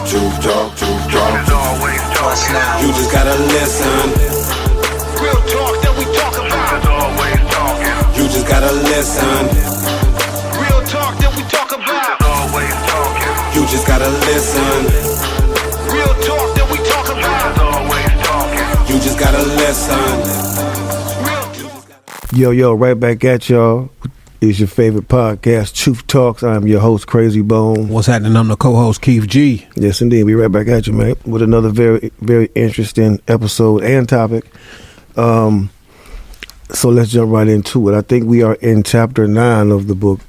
Truth talk, truth talk. It's always talking. You just gotta listen. Real talk that we talk about. It's always talking. You just gotta listen. Real talk that we talk about. It's always talking. You just gotta listen. Real talk that we talk about. It's always talking. You just gotta listen. Yo, right back at y'all. It's your favorite podcast, Truth Talks. I'm your host, Crazy Bone. What's happening? I'm the co-host, Keith G. Yes, indeed. We right back at you, man, with another very, very interesting episode and topic. So let's jump right into it. I think we are in chapter 9 of the book,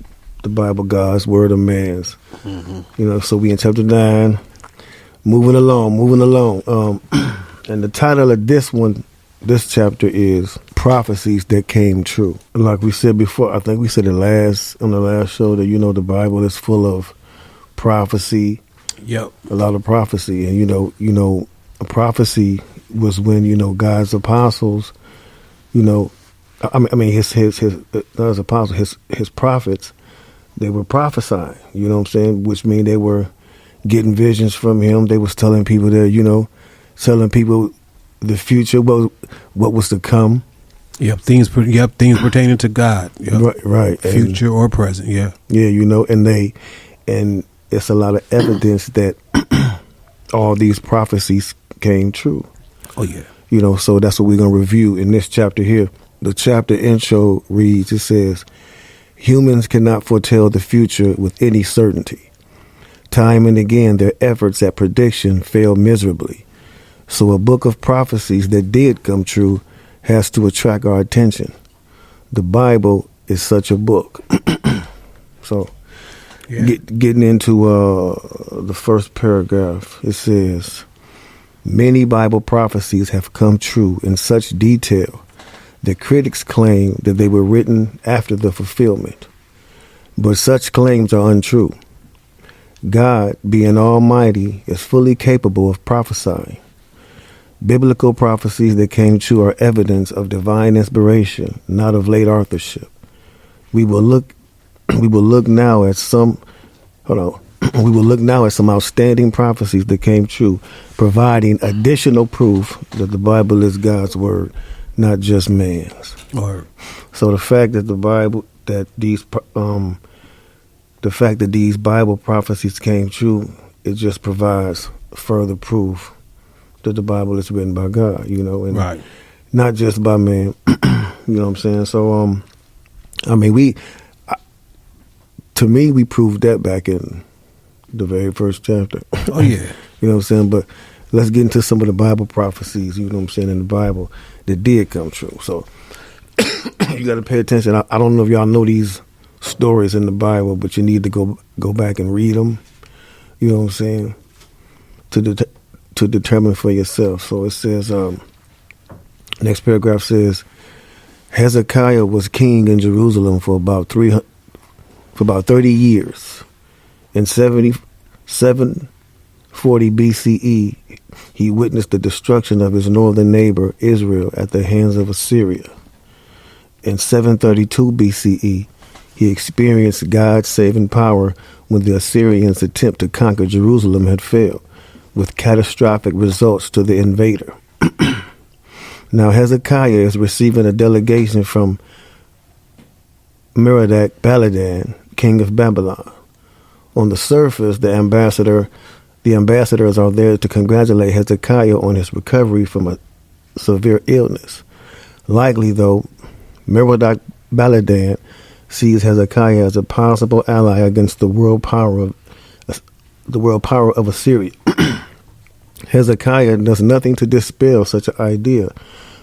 the Bible, God's Word of Man's. Mm-hmm. So we in chapter 9, moving along. And the title of this chapter is Prophecies That Came True. Like we said before, I think we said on the last show that, the Bible is full of prophecy. Yep. A lot of prophecy. And, a prophecy was when, God's apostles, his prophets, they were prophesying, which means they were getting visions from him. They was telling people that, telling people the future, what was to come. Yep, things pertaining to God. Yep. Right. Future or present, yeah. Yeah, and it's a lot of evidence that all these prophecies came true. Oh, yeah. So that's what we're going to review in this chapter here. The chapter intro reads, it says, humans cannot foretell the future with any certainty. Time and again, their efforts at prediction fail miserably. So a book of prophecies that did come true has to attract our attention. The Bible is such a book. So getting into the first paragraph, it says, many Bible prophecies have come true in such detail that critics claim that they were written after the fulfillment. But such claims are untrue. God, being almighty, is fully capable of prophesying. Biblical prophecies that came true are evidence of divine inspiration, not of late authorship. We will look now at some outstanding prophecies that came true, providing additional proof that the Bible is God's word, not just man's. Word. So the fact that these Bible prophecies came true, it just provides further proof that the Bible is written by God, and right. Not just by man. You know what I'm saying? So, we proved that back in the very first chapter. Oh, yeah. You know what I'm saying? But let's get into some of the Bible prophecies, in the Bible that did come true. So you got to pay attention. I don't know if y'all know these stories in the Bible, but you need to go back and read them. You know what I'm saying? To determine for yourself. So it says, next paragraph says, Hezekiah was king in Jerusalem for about 30 years. In 740 BCE, he witnessed the destruction of his northern neighbor Israel at the hands of Assyria. In 732 BCE, he experienced God's saving power when the Assyrians' attempt to conquer Jerusalem had failed, with catastrophic results to the invader. Now Hezekiah is receiving a delegation from Merodach Baladan, king of Babylon. On the surface, the ambassadors are there to congratulate Hezekiah on his recovery from a severe illness. Likely, though, Merodach Baladan sees Hezekiah as a possible ally against the world power of Assyria. Hezekiah does nothing to dispel such an idea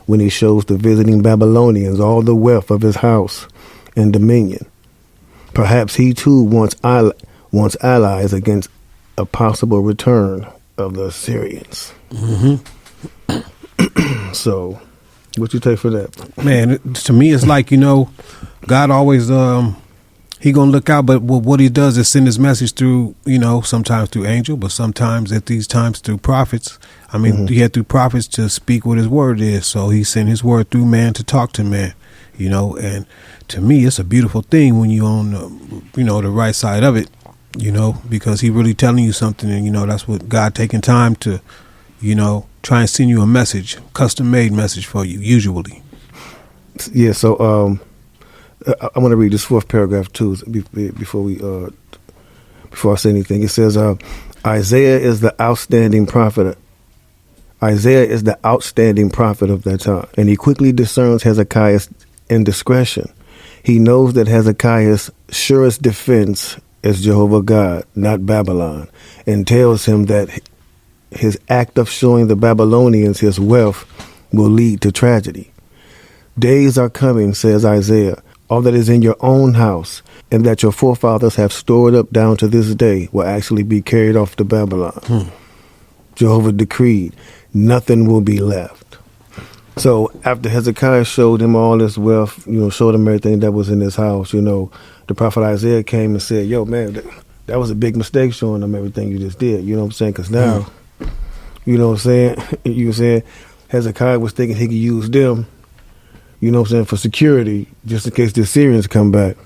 when he shows the visiting Babylonians all the wealth of his house and dominion. Perhaps he too wants allies against a possible return of the Assyrians. Mm-hmm. So, what you take for that? Man, to me, it's like, God always, he gonna look out, but what he does is send his message through, sometimes through angel, but sometimes at these times through prophets. He had through prophets to speak what his word is. So he sent his word through man to talk to man, and to me, it's a beautiful thing when you're on, the right side of it. You know, because he really telling you something, and you know that's what God taking time to, you know, try and send you a message, custom made message for you. Usually, Yeah. So I want to read this fourth paragraph too before I say anything. It says, Isaiah is the outstanding prophet. Isaiah is the outstanding prophet of that time, and he quickly discerns Hezekiah's indiscretion. He knows that Hezekiah's surest defense is Jehovah God, not Babylon, and tells him that his act of showing the Babylonians his wealth will lead to tragedy. Days are coming, says Isaiah, all that is in your own house and that your forefathers have stored up down to this day will actually be carried off to Babylon. Jehovah decreed, nothing will be left. So after Hezekiah showed him all this wealth, you know, showed him everything that was in his house, you know, the prophet Isaiah came and said, yo, man, that was a big mistake showing them everything you just did. You know what I'm saying? Because now, you know what I'm saying? You were saying Hezekiah was thinking he could use them, you know what I'm saying, for security, just in case the Assyrians come back.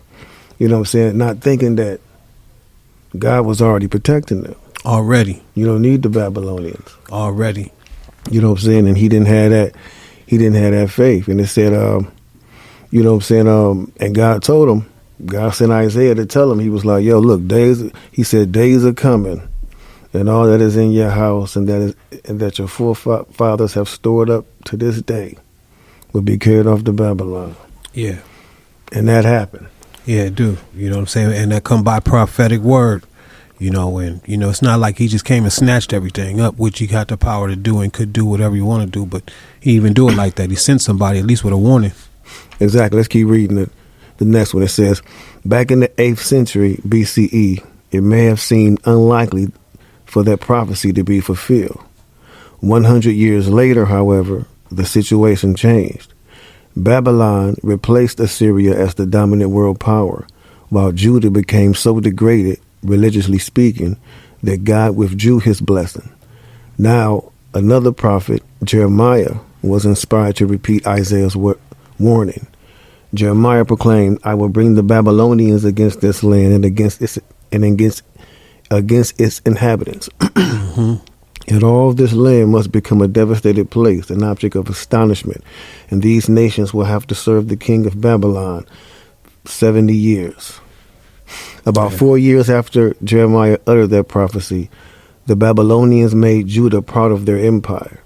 You know what I'm saying? Not thinking that God was already protecting them. already, You don't need the Babylonians. already. You know what I'm saying? And he didn't have that. He didn't have that faith. And it said, you know what I'm saying? And God told him, God sent Isaiah to tell him, he was like, yo, look, he said, days are coming and all that is in your house and that your forefathers have stored up to this day will be carried off to Babylon. Yeah, And that happened. yeah, it do. You know what I'm saying? And that come by prophetic word. You know, and you know, it's not like he just came and snatched everything up, which he got the power to do and could do whatever you want to do. But he even do it like that. He sent somebody at least with a warning. Exactly. Let's keep reading it. The next one, it says, back in the 8th century BCE, it may have seemed unlikely for that prophecy to be fulfilled. 100 years later, however, the situation changed. Babylon replaced Assyria as the dominant world power, while Judah became so degraded, religiously speaking, that God withdrew his blessing. Now, another prophet, Jeremiah, was inspired to repeat Isaiah's warning. Jeremiah proclaimed, I will bring the Babylonians against this land and against its inhabitants. And all this land must become a devastated place, an object of astonishment, and these nations will have to serve the king of Babylon 70 years. About 4 years after Jeremiah uttered that prophecy, the Babylonians made Judah part of their empire.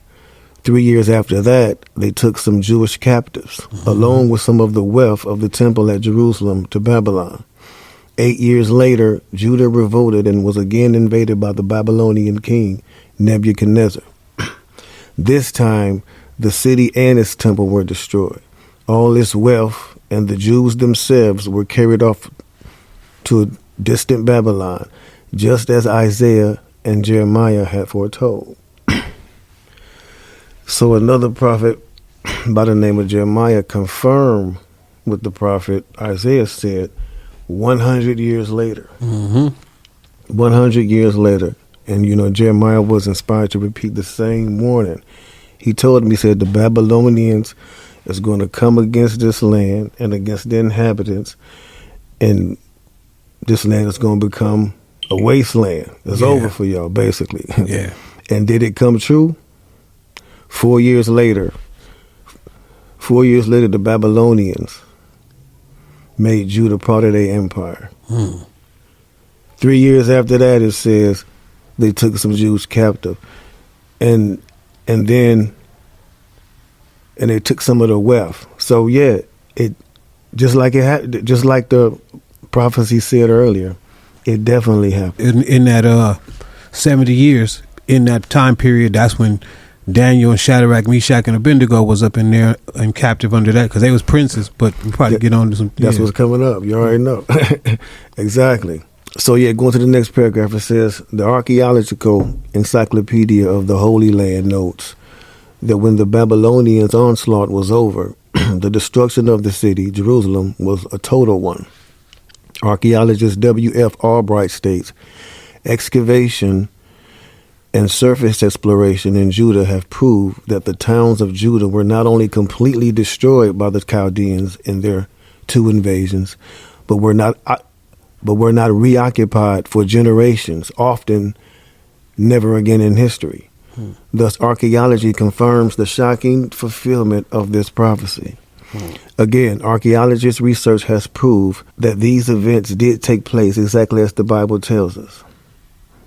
3 years after that, they took some Jewish captives, along with some of the wealth of the temple at Jerusalem, to Babylon. 8 years later, Judah revolted and was again invaded by the Babylonian king, Nebuchadnezzar. This time, the city and its temple were destroyed. All its wealth and the Jews themselves were carried off to a distant Babylon, just as Isaiah and Jeremiah had foretold. So another prophet by the name of Jeremiah confirmed what the prophet Isaiah said 100 years later. 100 years later. And, you know, Jeremiah was inspired to repeat the same warning. He told him, he said, the Babylonians is going to come against this land and against the inhabitants, and this land is going to become a wasteland. It's over for y'all, basically. Yeah. And did it come true? 4 years later, the Babylonians made Judah part of their empire. 3 years after that, it says they took some Jews captive, and they took some of the wealth. So yeah, it just like the prophecy said earlier, it definitely happened. In that 70 years, in that time period, that's when Daniel and Shadrach, Meshach, and Abednego was up in there and captive under that, because they was princes. But we probably get on to some. That's what's coming up. You already know. Exactly. So yeah, going to the next paragraph, it says, the Archaeological Encyclopedia of the Holy Land notes that when the Babylonians' onslaught was over, the destruction of the city, Jerusalem, was a total one. Archaeologist W.F. Albright states, excavation and surface exploration in Judah have proved that the towns of Judah were not only completely destroyed by the Chaldeans in their 2 invasions, but were not but were not reoccupied for generations, often never again in history. Thus, archaeology confirms the shocking fulfillment of this prophecy. Again, archaeologists' research has proved that these events did take place exactly as the Bible tells us.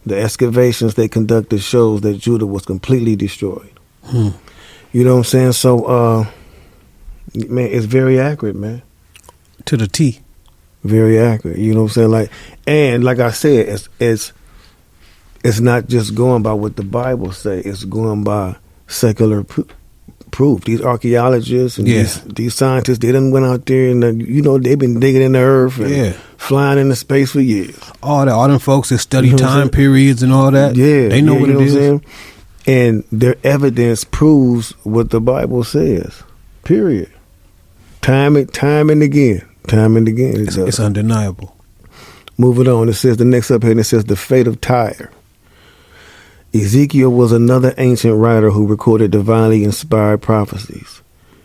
The excavations they conducted shows that Judah was completely destroyed. You know what I'm saying? So, man, it's very accurate, man. To the T. Very accurate. You know what I'm saying? And like I said, it's not just going by what the Bible say. It's going by secular proof. These archaeologists and these scientists, they done went out there and they've been digging in the earth and flying into space for years. All them folks that study time periods and all that. Yeah, they know what it is. And their evidence proves what the Bible says. Period. Time and again. It's undeniable. Moving on, it says the next subheading, it says the fate of Tyre. Ezekiel was another ancient writer who recorded divinely inspired prophecies.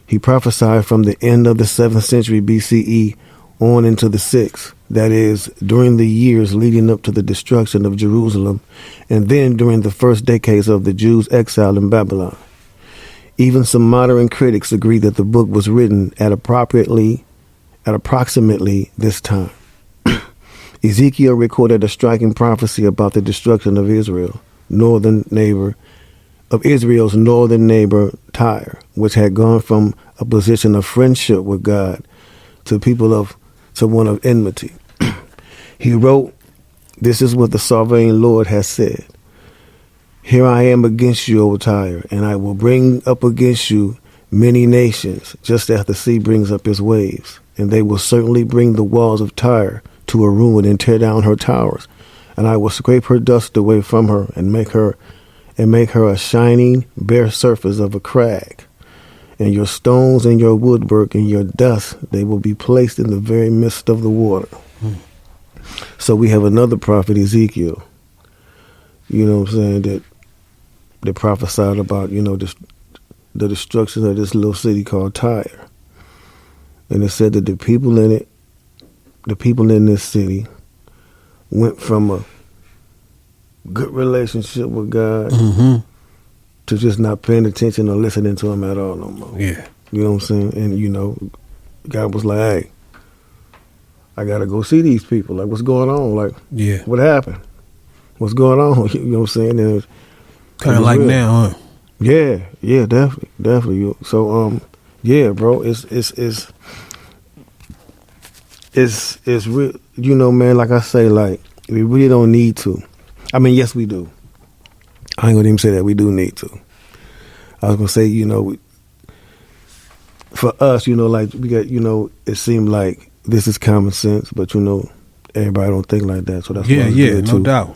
He prophesied from the end of the 7th century BCE on into the 6th, that is, during the years leading up to the destruction of Jerusalem, and then during the first decades of the Jews' exile in Babylon. Even some modern critics agree that the book was written at approximately this time. Ezekiel recorded a striking prophecy about the destruction of Israel's northern neighbor, Tyre, which had gone from a position of friendship with God to one of enmity. He wrote, "This is what the sovereign Lord has said. Here I am against you, O Tyre, and I will bring up against you many nations, just as the sea brings up its waves. And they will certainly bring the walls of Tyre to a ruin and tear down her towers. And I will scrape her dust away from her and make her a shining, bare surface of a crag. And your stones and your woodwork and your dust, they will be placed in the very midst of the water." So we have another prophet, Ezekiel, you know what I'm saying, that prophesied about, the destruction of this little city called Tyre. And it said that the people in this city went from a good relationship with God to just not paying attention or listening to him at all no more. Yeah. You know what I'm saying? And, God was like, hey, I got to go see these people. Like, what's going on? Like, what happened? What's going on? You know what I'm saying? Kind of like real. Now, huh? Yeah, definitely. So, bro, it's real, man, like I say, like, we really don't need to. I mean, yes, we do. I ain't gonna even say that we do need to. I was gonna say, for us, like we got, it seemed like this is common sense, but everybody don't think like that. So that's why it's good no doubt.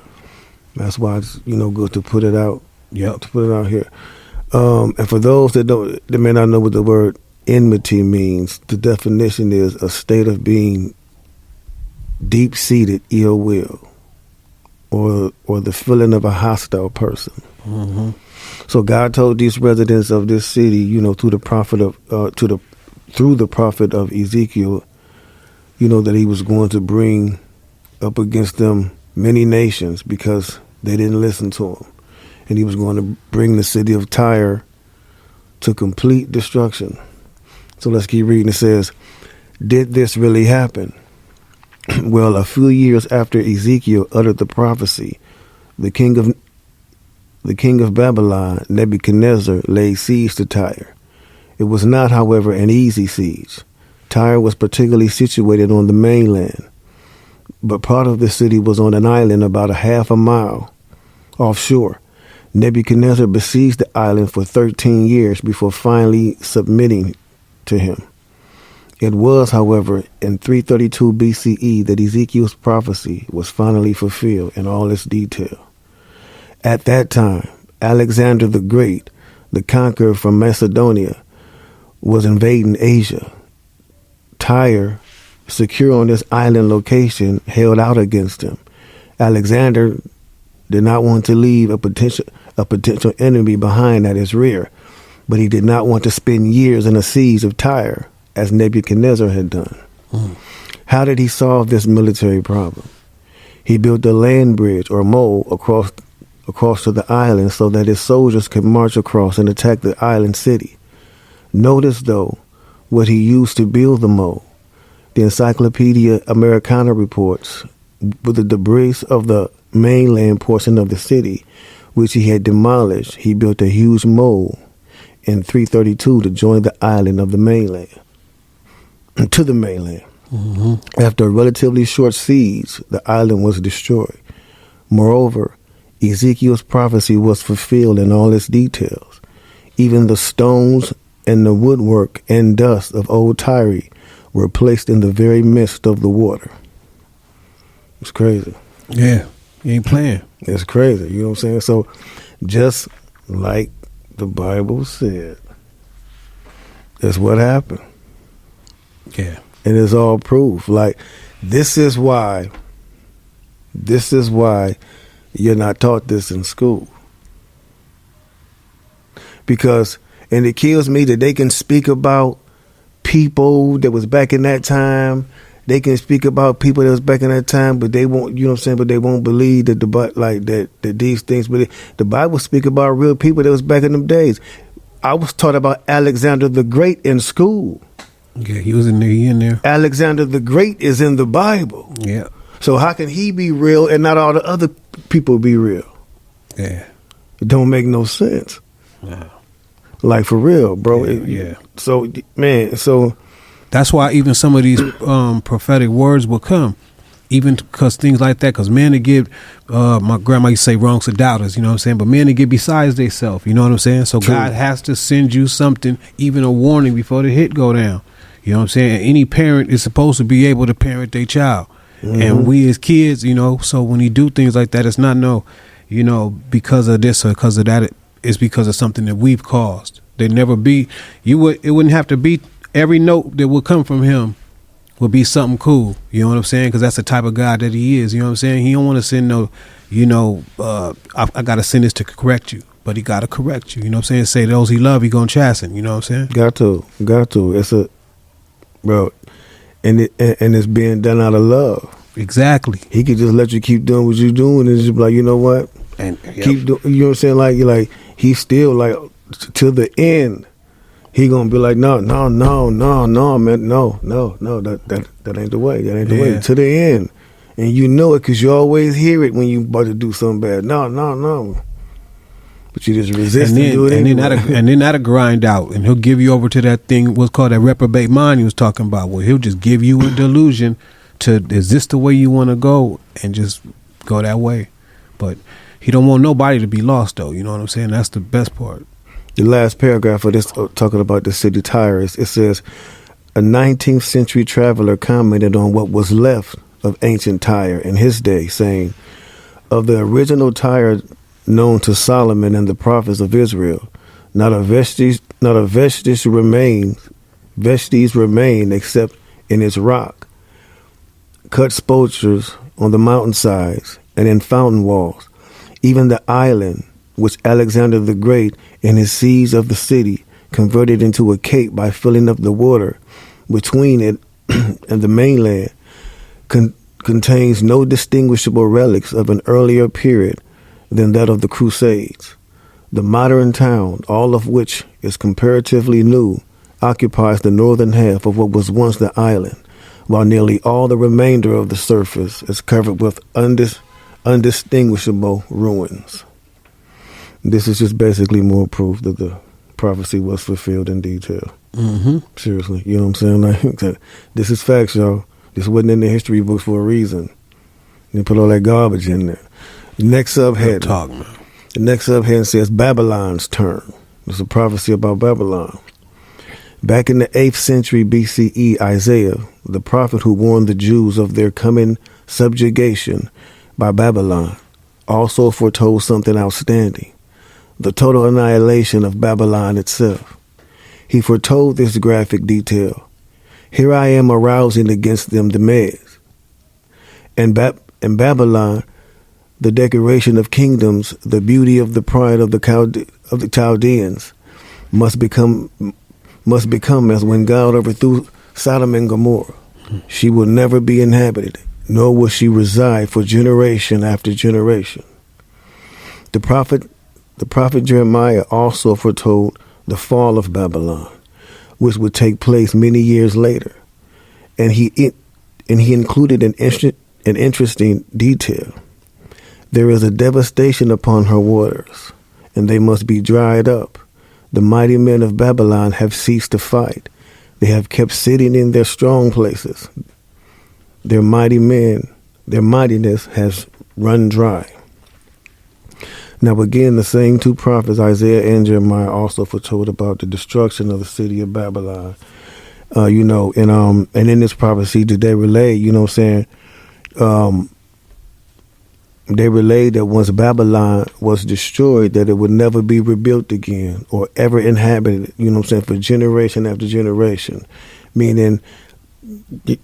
That's why it's good to put it out. Yep. To put it out here. And for those that may not know what the word enmity means, the definition is a state of being deep-seated ill will, or the feeling of a hostile person. Mm-hmm. So God told these residents of this city, through the prophet of Ezekiel, that he was going to bring up against them many nations because they didn't listen to him, and he was going to bring the city of Tyre to complete destruction. So let's keep reading. It says, "Did this really happen? Well, a few years after Ezekiel uttered the prophecy, the king of Babylon, Nebuchadnezzar, laid siege to Tyre. It was not, however, an easy siege. Tyre was particularly situated on the mainland, but part of the city was on an island about a half a mile offshore. Nebuchadnezzar besieged the island for 13 years before finally submitting to him. It was, however, in 332 BCE that Ezekiel's prophecy was finally fulfilled in all its detail. At that time, Alexander the Great, the conqueror from Macedonia, was invading Asia. Tyre, secure on this island location, held out against him. Alexander did not want to leave a potential enemy behind at his rear, but he did not want to spend years in a siege of Tyre, as Nebuchadnezzar had done. How did he solve this military problem? He built a land bridge or mole across to the island so that his soldiers could march across and attack the island city. Notice, though, what he used to build the mole. The Encyclopedia Americana reports with the debris of the mainland portion of the city, which he had demolished, he built a huge mole in 332 to join the island of the mainland. To the mainland. Mm-hmm. After a relatively short siege, the island was destroyed. Moreover, Ezekiel's prophecy was fulfilled in all its details. Even the stones and the woodwork and dust of old Tyre were placed in the very midst of the water. It's crazy. Yeah, you ain't playing. It's crazy, you know what I'm saying? So, just like the Bible said, that's what happened. Yeah. And it's all proof. Like, this is why you're not taught this in school. Because, and it kills me that they can speak about people that was back in that time. They can speak about people that was back in that time, but they won't, you know what I'm saying, but they won't believe that that these things, but the Bible speak about real people that was back in them days. I was taught about Alexander the Great in school. Yeah, he was in there. He in there. Alexander the Great is in the Bible. Yeah. So how can he be real and not all the other people be real? Yeah. It don't make no sense. Wow. Like, for real, bro. Yeah. So, man, that's why even some of these prophetic words will come, even because things like that. Because men to get, my grandma used to say, wrongs to doubters. You know what I'm saying? But men to get besides themselves. You know what I'm saying? So true. God has to send you something, even a warning before the hit go down. You know what I'm saying? Any parent is supposed to be able to parent their child. Mm-hmm. And we as kids, you know, so when he do things like that, it's not because of this or because of that. It's because of something that we've caused. There'd never be, it wouldn't have to be, every note that would come from him would be something cool. You know what I'm saying? Because that's the type of God that he is. You know what I'm saying? He don't want to send I got to send this to correct you. But he got to correct you. You know what I'm saying? Say those he love, he going to chasten. You know what I'm saying? Got to. Bro, and it's being done out of love. Exactly. He could just let you keep doing what you're doing and just be like, you know what? And keep doing. You know what I'm saying? Like he's still like to the end. He gonna be like, no, man, no, that ain't the way. That ain't the way. To the end, and you know it because you always hear it when you about to do something bad. No. But you just resist and do it anyway. And then that'll grind out, and he'll give you over to that thing, what's called that reprobate mind he was talking about, where he'll just give you a delusion to, is this the way you want to go, and just go that way. But he don't want nobody to be lost, though. You know what I'm saying? That's the best part. The last paragraph of this, talking about the city Tyre, it says, a 19th century traveler commented on what was left of ancient Tyre in his day, saying, of the original Tyre known to Solomon and the prophets of Israel, not a vestige remain except in its rock, cut sculptures on the mountainsides and in fountain walls. Even the island, which Alexander the Great in his siege of the city converted into a cape by filling up the water between it and the mainland, contains no distinguishable relics of an earlier period than that of the Crusades. The modern town, all of which is comparatively new, occupies the northern half of what was once the island, while nearly all the remainder of the surface is covered with undistinguishable ruins. This is just basically more proof that the prophecy was fulfilled in detail. Mm-hmm. Seriously, you know what I'm saying? Like, this is facts, y'all. This wasn't in the history books for a reason. They put all that garbage in there. The next subhead. The next subhead says Babylon's turn. It's a prophecy about Babylon. Back in the 8th century BCE, Isaiah, the prophet who warned the Jews of their coming subjugation by Babylon, also foretold something outstanding: the total annihilation of Babylon itself. He foretold this graphic detail: here I am arousing against them the Medes. And Babylon, the decoration of kingdoms, the beauty of the pride of the Chaldeans, must become as when God overthrew Sodom and Gomorrah. She will never be inhabited, nor will she reside for generation after generation. The prophet Jeremiah also foretold the fall of Babylon, which would take place many years later, and he included an interesting detail. There is a devastation upon her waters, and they must be dried up. The mighty men of Babylon have ceased to fight. They have kept sitting in their strong places. Their mightiness has run dry. Now again, the same two prophets, Isaiah and Jeremiah, also foretold about the destruction of the city of Babylon. And in this prophecy, did they relay, they relayed that once Babylon was destroyed, that it would never be rebuilt again or ever inhabited, for generation after generation. Meaning, you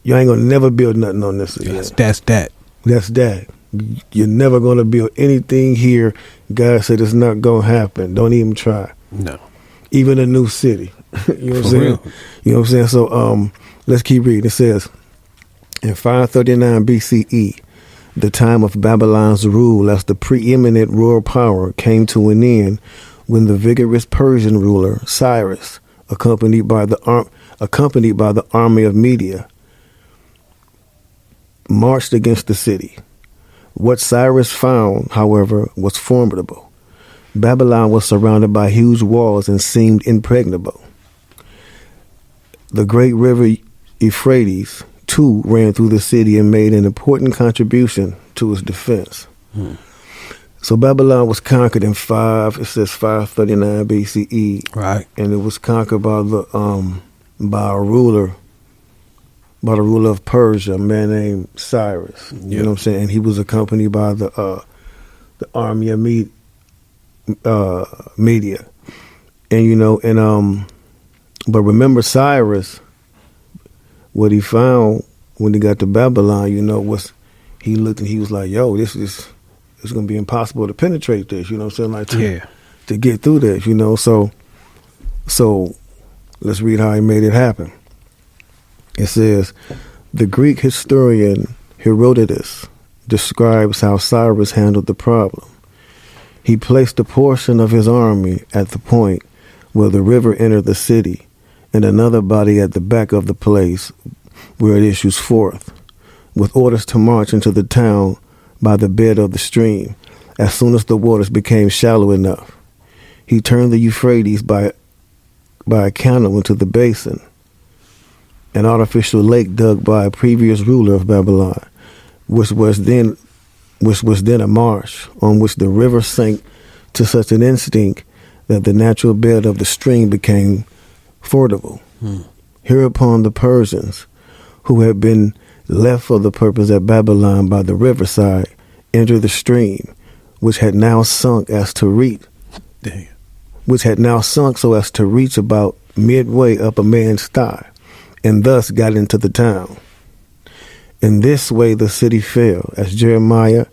ain't going to never build nothing on this again. That's that. That's that. You're never going to build anything here. God said it's not going to happen. Don't even try. No. Even a new city. You know what I'm saying? Real. You know what I'm saying? So let's keep reading. It says, in 539 BCE, the time of Babylon's rule as the preeminent royal power came to an end when the vigorous Persian ruler Cyrus, accompanied by the army of Media, marched against the city. What Cyrus found, however, was formidable. Babylon was surrounded by huge walls and seemed impregnable. The great river Euphrates, too, ran through the city and made an important contribution to its defense. So Babylon was conquered in 539 BCE. Right. And it was conquered by a ruler of Persia, a man named Cyrus. Yep. You know what I'm saying? And he was accompanied by the army of Media. And but remember Cyrus, what he found when he got to Babylon, was he looked and he was like, yo, it's going to be impossible to penetrate this, you know what I'm saying? Like to get through this, So let's read how he made it happen. It says, the Greek historian Herodotus describes how Cyrus handled the problem. He placed a portion of his army at the point where the river entered the city, and another body at the back of the place where it issues forth, with orders to march into the town by the bed of the stream as soon as the waters became shallow enough. He turned the Euphrates by a canal into the basin, an artificial lake dug by a previous ruler of Babylon, which was then a marsh on which the river sank to such an extent that the natural bed of the stream became fordable. Hereupon the Persians, who had been left for the purpose at Babylon by the riverside, entered the stream, which had now sunk so as to reach about midway up a man's thigh, and thus got into the town. In this way the city fell, as Jeremiah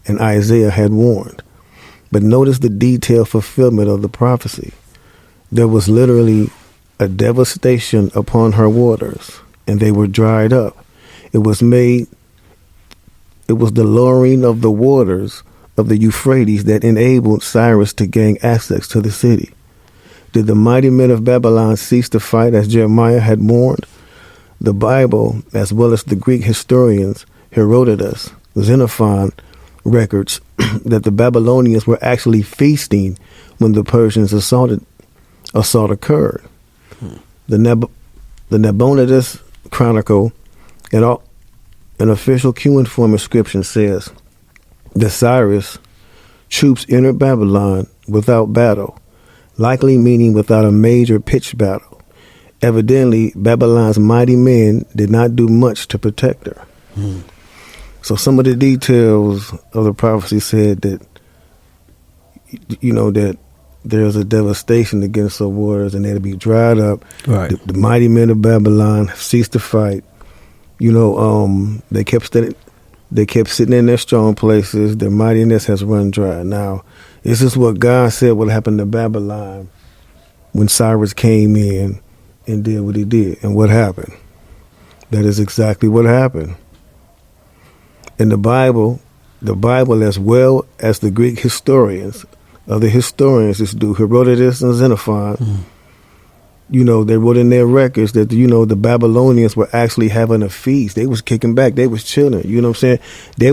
and Isaiah had warned. But notice the detailed fulfillment of the prophecy. There was literally a devastation upon her waters, and they were dried up. It was the lowering of the waters of the Euphrates that enabled Cyrus to gain access to the city. Did the mighty men of Babylon cease to fight as Jeremiah had warned? The Bible, as well as the Greek historians Herodotus, Xenophon, records that the Babylonians were actually feasting when the Persians' assault occurred. The Nabonidus Chronicle, an official cuneiform inscription, says that Cyrus' troops entered Babylon without battle, likely meaning without a major pitched battle. Evidently, Babylon's mighty men did not do much to protect her. So some of the details of the prophecy said that, that there's a devastation against the waters and they'll be dried up. Right. The mighty men of Babylon have ceased to fight. They kept sitting in their strong places. Their mightiness has run dry. Now, this is what God said would happen to Babylon when Cyrus came in and did what he did. And what happened? That is exactly what happened. In the Bible as well as the Greek historians, other historians, this dude Herodotus and Xenophon, they wrote in their records that, the Babylonians were actually having a feast. They was kicking back. They was chilling. You know what I'm saying? They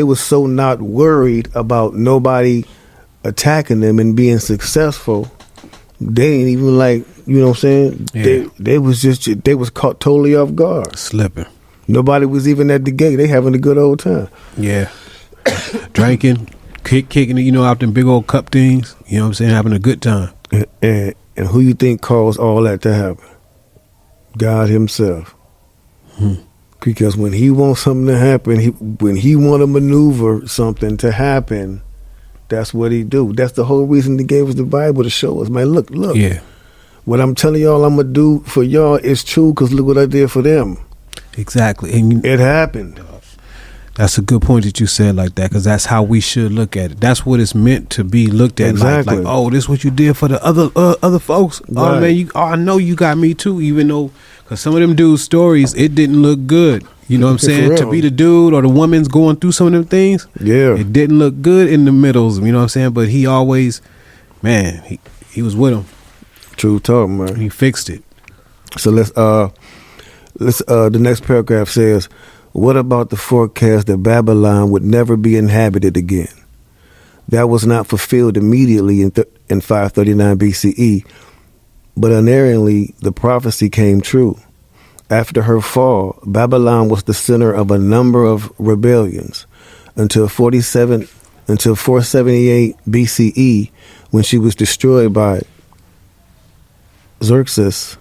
was so not worried about nobody attacking them and being successful. They ain't even you know what I'm saying? Yeah. They was caught totally off guard. Slipping. Nobody was even at the gate. They having a good old time. Yeah. Drinking, kicking it, out them big old cup things. You know what I'm saying? Having a good time. And who you think caused all that to happen? God himself. Because when he wants something to happen, when he want to maneuver something to happen, that's what he do. That's the whole reason he gave us the Bible, to show us, man, look. Yeah. What I'm telling y'all I'm going to do for y'all is true, because look what I did for them. Exactly. And it happened. That's a good point that you said like that, because that's how we should look at it. That's what it's meant to be looked at. Exactly. Like, oh, this is what you did for the other folks. Right. Oh man, I know you got me too. Even though, because some of them dudes' stories, it didn't look good. You know what I'm saying? To be the dude or the woman's going through some of them things. Yeah, it didn't look good in the middles. You know what I'm saying? But he always, man, he was with him. True talk, man. He fixed it. So let's the next paragraph says, what about the forecast that Babylon would never be inhabited again? That was not fulfilled immediately in 539 BCE, but unerringly the prophecy came true. After her fall, Babylon was the center of a number of rebellions until 478 BCE, when she was destroyed by Xerxes.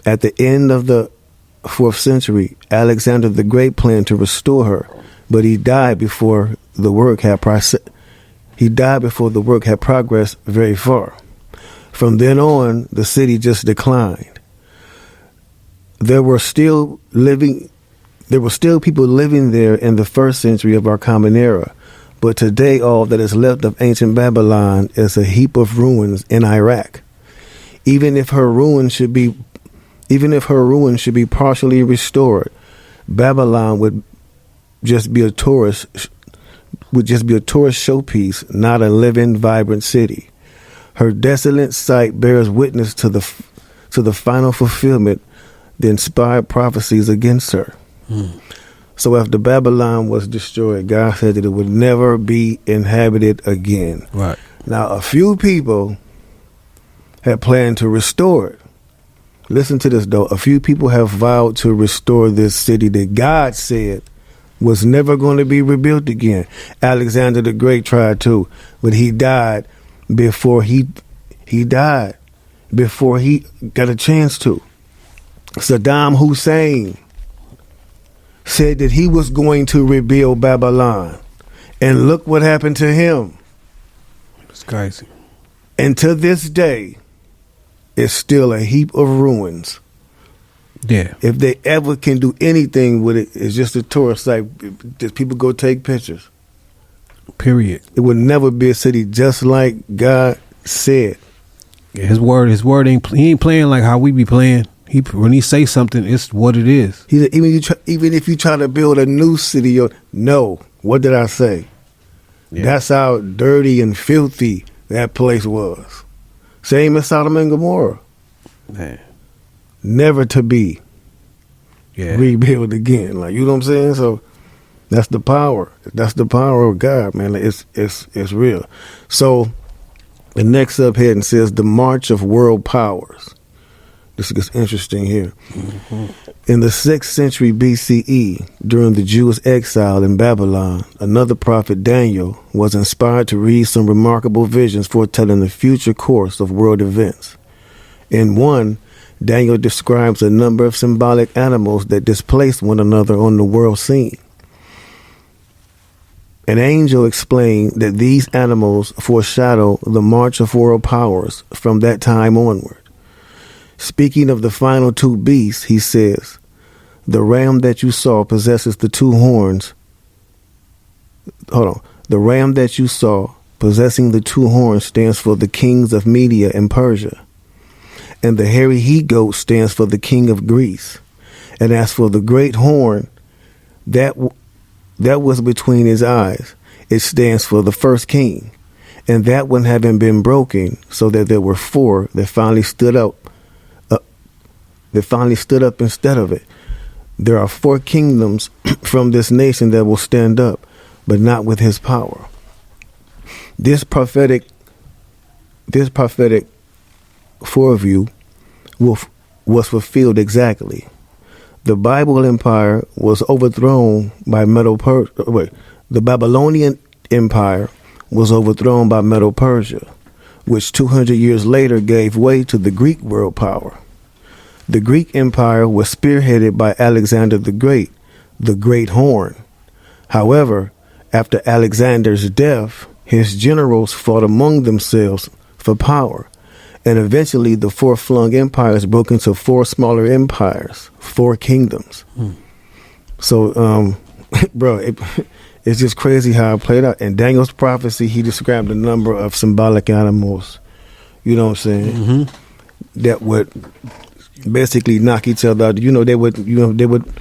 At the end of the 4th century, Alexander the Great planned to restore her, but he died before the work had progressed very far. From then on, the city just declined. There were still people living there in the 1st century of our common era, but today all that is left of ancient Babylon is a heap of ruins in Iraq. Even if her ruins should be partially restored, Babylon would just be a tourist showpiece, not a living, vibrant city. Her desolate site bears witness to the final fulfillment, the inspired prophecies against her. So after Babylon was destroyed, God said that it would never be inhabited again. Right. Now, a few people had planned to restore it. Listen to this, though. A few people have vowed to restore this city that God said was never going to be rebuilt again. Alexander the Great tried to, but he died before he got a chance to. Saddam Hussein said that he was going to rebuild Babylon, and look what happened to him. It's crazy. And to this day, it's still a heap of ruins. Yeah. If they ever can do anything with it, it's just a tourist site. Just people go take pictures. Period. It would never be a city just like God said. Yeah, his word ain't. He ain't playing like how we be playing. When he say something, it's what it is. He said, even if you try to build a new city, no. What did I say? Yeah. That's how dirty and filthy that place was. Same as Sodom and Gomorrah. Man. Never to be rebuilt again. Like, you know what I'm saying? So that's the power. That's the power of God, man. Like, it's real. So the next subheading says the March of World Powers. This gets interesting here. Mm-hmm. In the 6th century BCE, during the Jewish exile in Babylon, another prophet, Daniel, was inspired to read some remarkable visions foretelling the future course of world events. In one, Daniel describes a number of symbolic animals that displaced one another on the world scene. An angel explained that these animals foreshadow the march of world powers from that time onward. Speaking of the final 2 beasts, he says, the ram that you saw possesses the 2 horns. The ram that you saw possessing the 2 horns stands for the kings of Media and Persia. And the hairy he-goat stands for the king of Greece. And as for the great horn, that was between his eyes. It stands for the first king. And that one having been broken, so that there were four that finally stood up. Instead of it. There are four kingdoms from this nation that will stand up, but not with his power. This prophetic foreview was fulfilled exactly. The Bible Empire was overthrown by the Babylonian Empire was overthrown by Medo-Persia, which 200 years later gave way to the Greek world power. The Greek Empire was spearheaded by Alexander the Great Horn. However, after Alexander's death, his generals fought among themselves for power, and eventually the four-flung empires broke into four smaller empires, four kingdoms. So, it's just crazy how it played out. In Daniel's prophecy, he described a number of symbolic animals, you know what I'm saying, that would basically knock each other out. They would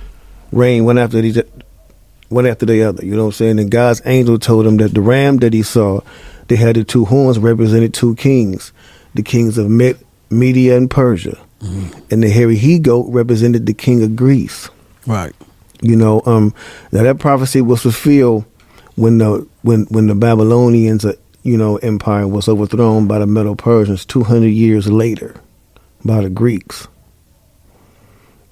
reign one after the other, you know what I'm saying? And God's angel told him that the ram that he saw, they had the two horns represented two kings, the kings of Media and Persia. And the hairy he-goat represented the king of Greece. Right. Now that prophecy was fulfilled when the Babylonians, empire was overthrown by the Medo-Persians 200 years later by the Greeks.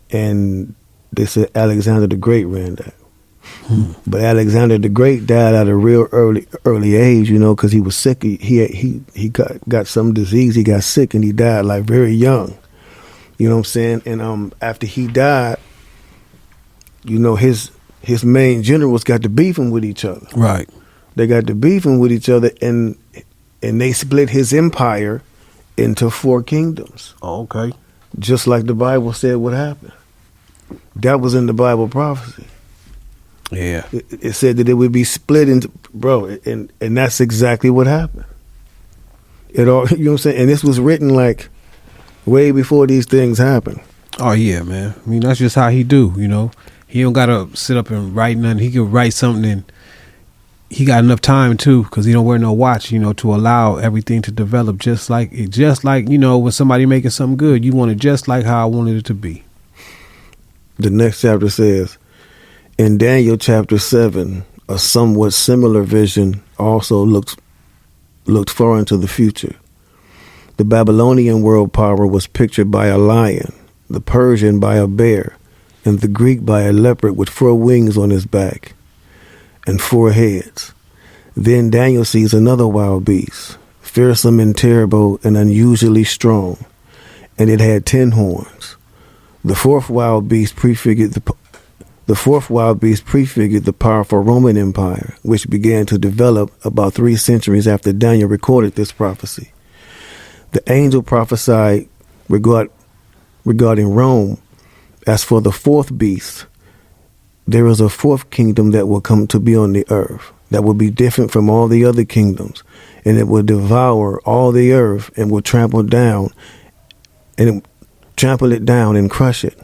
And they said Alexander the Great ran that. But Alexander the Great died at a real early age, because he was sick. He got some disease. He got sick and he died like very young. You know what I'm saying? And after he died, his main generals got to beefing with each other. Right. They got to beefing with each other, and they split his empire into four kingdoms. Oh, okay. Just like the Bible said would happen. That was in the Bible prophecy. Yeah. It said that it would be split into, and that's exactly what happened. It all, you know what I'm saying? And this was written like way before these things happened. Oh, yeah, man. I mean, that's just how he do, He don't got to sit up and write nothing. He can write something, and he got enough time, too, because he don't wear no watch, to allow everything to develop just like, when somebody making something good, you want it just like how I wanted it to be. The next chapter says, in Daniel chapter 7, a somewhat similar vision also looked far into the future. The Babylonian world power was pictured by a lion, the Persian by a bear, and the Greek by a leopard with 4 wings on his back and 4 heads. Then Daniel sees another wild beast, fearsome and terrible and unusually strong, and it had 10 horns. The fourth wild beast prefigured the powerful Roman Empire, which began to develop about 3 centuries after Daniel recorded this prophecy. The angel prophesied regarding Rome. As for the fourth beast, there is a fourth kingdom that will come to be on the earth, that will be different from all the other kingdoms, and it will devour all the earth and will trample it down and crush it.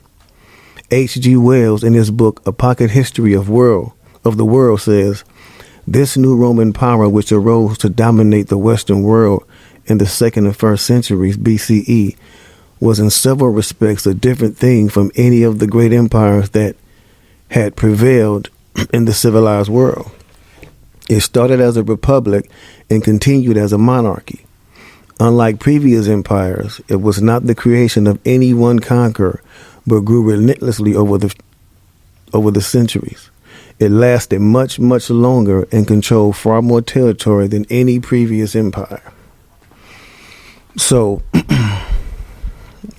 H.G. Wells, in his book A Pocket History of the World, says, this new Roman power which arose to dominate the Western world in the 2nd and 1st centuries BCE was in several respects a different thing from any of the great empires that had prevailed in the civilized world. It started as a republic and continued as a monarchy. Unlike previous empires, it was not the creation of any one conqueror, but grew relentlessly over the centuries. It lasted much, much longer and controlled far more territory than any previous empire. So,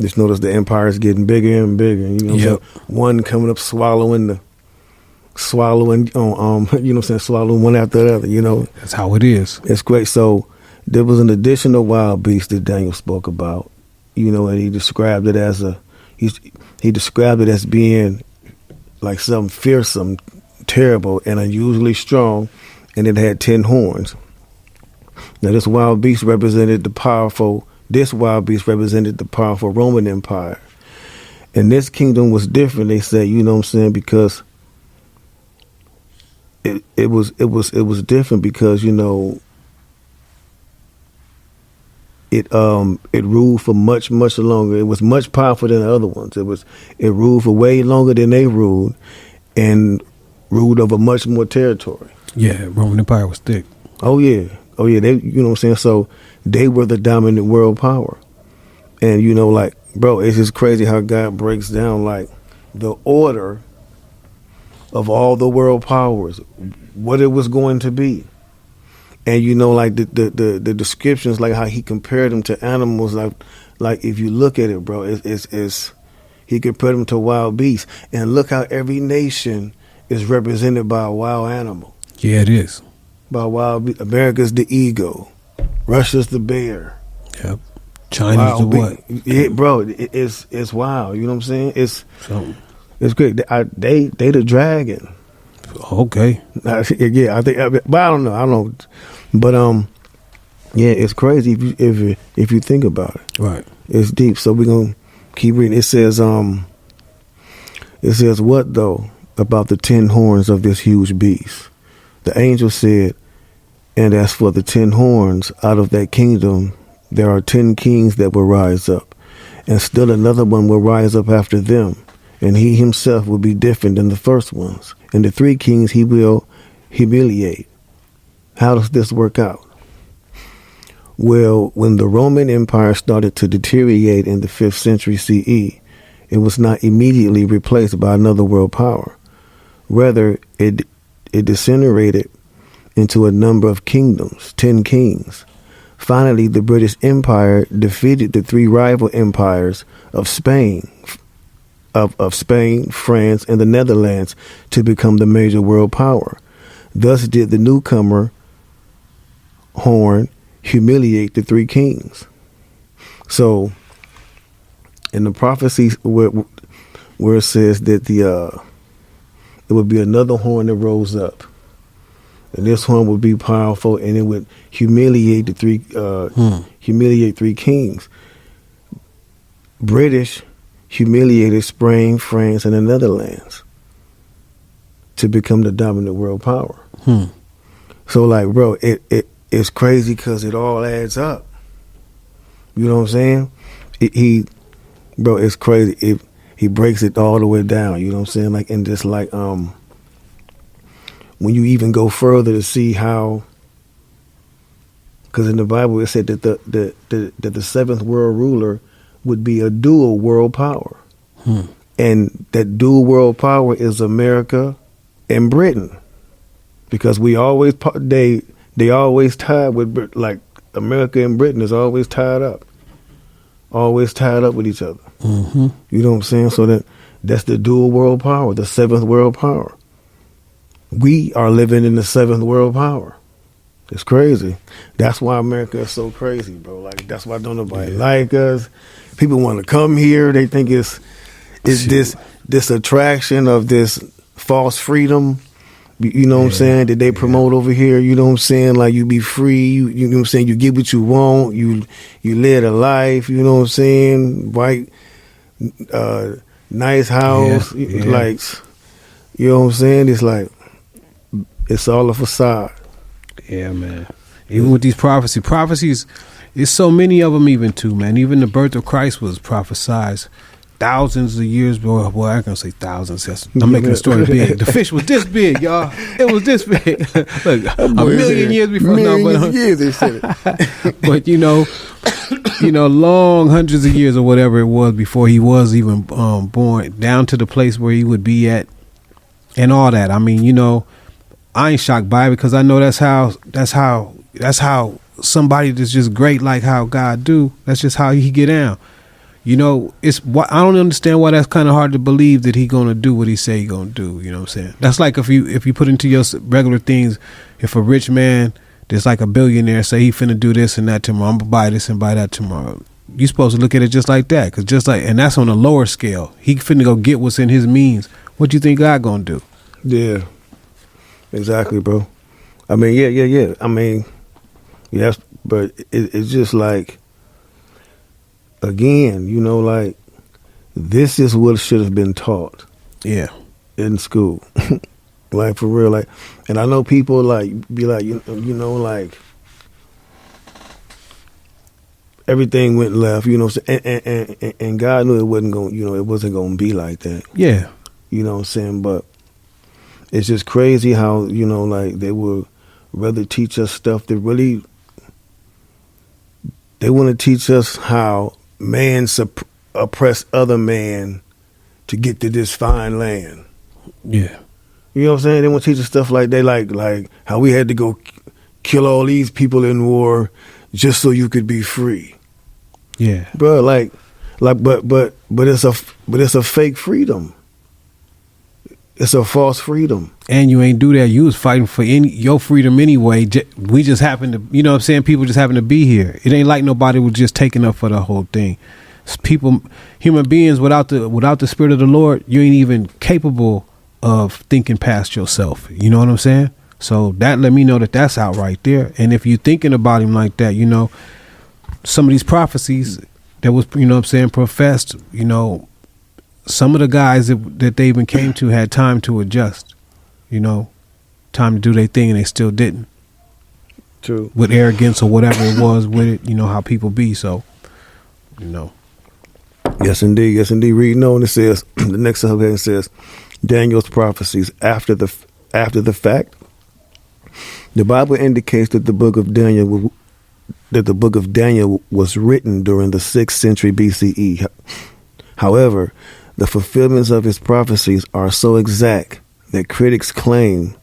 just notice the empire is getting bigger and bigger. Yep. One coming up swallowing swallowing one after the other. That's how it is. It's great. So there was an additional wild beast that Daniel spoke about, and he described it as he described it as being like something fearsome, terrible, and unusually strong, and it had 10 horns. Now this wild beast represented the powerful Roman Empire, And this kingdom was different, they say, you know what I'm saying, because it was different because, you know, it ruled for much longer. It was much powerful than the other ones. It ruled for way longer than they ruled, and ruled over much more territory. Yeah, Roman Empire was thick. Oh yeah. They, you know what I'm saying. So they were the dominant world power, and you know, like, bro, it's just crazy how God breaks down like the order of all the world powers, what it was going to be. And you know, like the descriptions, like how he compared them to animals, like if you look at it, bro, it's he compared them to wild beasts. And look how every nation is represented by a wild animal. Yeah, it is. By wild America's the eagle, Russia's the bear. Yep. China's the what? Yeah, bro, it's wild. You know what I'm saying? It's great. They the dragon. Okay. Yeah, I think, but I don't know. But yeah, it's crazy if you think about it. Right. It's deep. So we're gonna keep reading. It says what though about the 10 horns of this huge beast? The angel said, and as for the 10 horns, out of that kingdom there are 10 kings that will rise up, and still another one will rise up after them, and he himself will be different than the first ones. And the 3 kings he will humiliate. How does this work out? Well, when the Roman Empire started to deteriorate in the 5th century CE, it was not immediately replaced by another world power. Rather, it disintegrated into a number of kingdoms, 10 kings. Finally, the British Empire defeated the 3 rival empires of Spain, France, and the Netherlands to become the major world power. Thus did the newcomer horn humiliate the 3 kings. So, in the prophecy where it says that it would be another horn that rose up, and this horn would be powerful, and it would humiliate the 3 kings. British humiliated Spain, France, and the Netherlands to become the dominant world power. So, like, bro, it's crazy because it all adds up. You know what I'm saying? Bro, it's crazy. He breaks it all the way down. You know what I'm saying? Like, and just like when you even go further to see how, because in the Bible it said that the 7th world ruler would be a dual world power, and that dual world power is America and Britain, because we always they always tied with, like, America and Britain is always tied up with each other. You know what I'm saying? So that's the dual world power, the 7th world power. We are living in the 7th world power. It's crazy. That's why America is so crazy, bro. Like, that's why don't nobody like us. People want to come here. They think it's this attraction of this false freedom. You know what I'm saying? That they promote over here. You know what I'm saying? Like, you be free. You know what I'm saying? You get what you want. You live a life. You know what I'm saying? White, nice house. Like, you know what I'm saying? It's like, it's all a facade. Yeah, man. Even with these prophecies, there's so many of them even too, man. Even the birth of Christ was prophesied thousands of years before. Well, I ain't gonna say thousands. I'm making the story big. The fish was this big, y'all. It was this big. Look, a million years before. Years they said it. But you know, long hundreds of years or whatever it was before he was even born, down to the place where he would be at, and all that. I mean, you know, I ain't shocked by it because I know that's how somebody that's just great like how God do. That's just how he get down. You know, I don't understand why that's kind of hard to believe that he gonna do what he say he gonna do. You know what I'm saying? That's like if you put into your regular things, if a rich man that's like a billionaire say he finna do this and that tomorrow, I'm gonna buy this and buy that tomorrow. You supposed to look at it just like that, cause just like, and that's on a lower scale. He finna go get what's in his means. What you think God gonna do? Yeah, exactly, bro. I mean, yeah. I mean, yes, but it's just like, again, you know, like, This is what should have been taught Yeah. in school. Like, for real. Like, and I know people like be like, you know, like everything went left, you know, and God knew it wasn't going, you know, it wasn't going to be like that. Yeah. You know what I'm saying? But it's just crazy how, you know, like they would rather teach us stuff that really, they want to teach us how man oppress other man to get to this fine land. Yeah. You know what I'm saying? They want to teach us stuff like they like how we had to go kill all these people in war just so you could be free. Yeah. Bro, but it's a fake freedom. It's a false freedom. And you ain't do that. You was fighting for your freedom anyway. We just happened to, you know what I'm saying? People just happen to be here. It ain't like nobody was just taking up for the whole thing. It's people, human beings without the spirit of the Lord, you ain't even capable of thinking past yourself. You know what I'm saying? So that let me know that that's out right there. And if you're thinking about him like that, you know, some of these prophecies that was, you know what I'm saying, professed, you know, some of the guys that they even came to had time to adjust, you know, time to do their thing, and they still didn't. True. With arrogance or whatever it was with it, you know, how people be. So, you know. Yes, indeed. Yes, indeed. Reading on, it says, the next subheading says, Daniel's prophecies after the fact. The Bible indicates that the book of Daniel was written during the 6th century BCE. However, the fulfillments of his prophecies are so exact that critics claim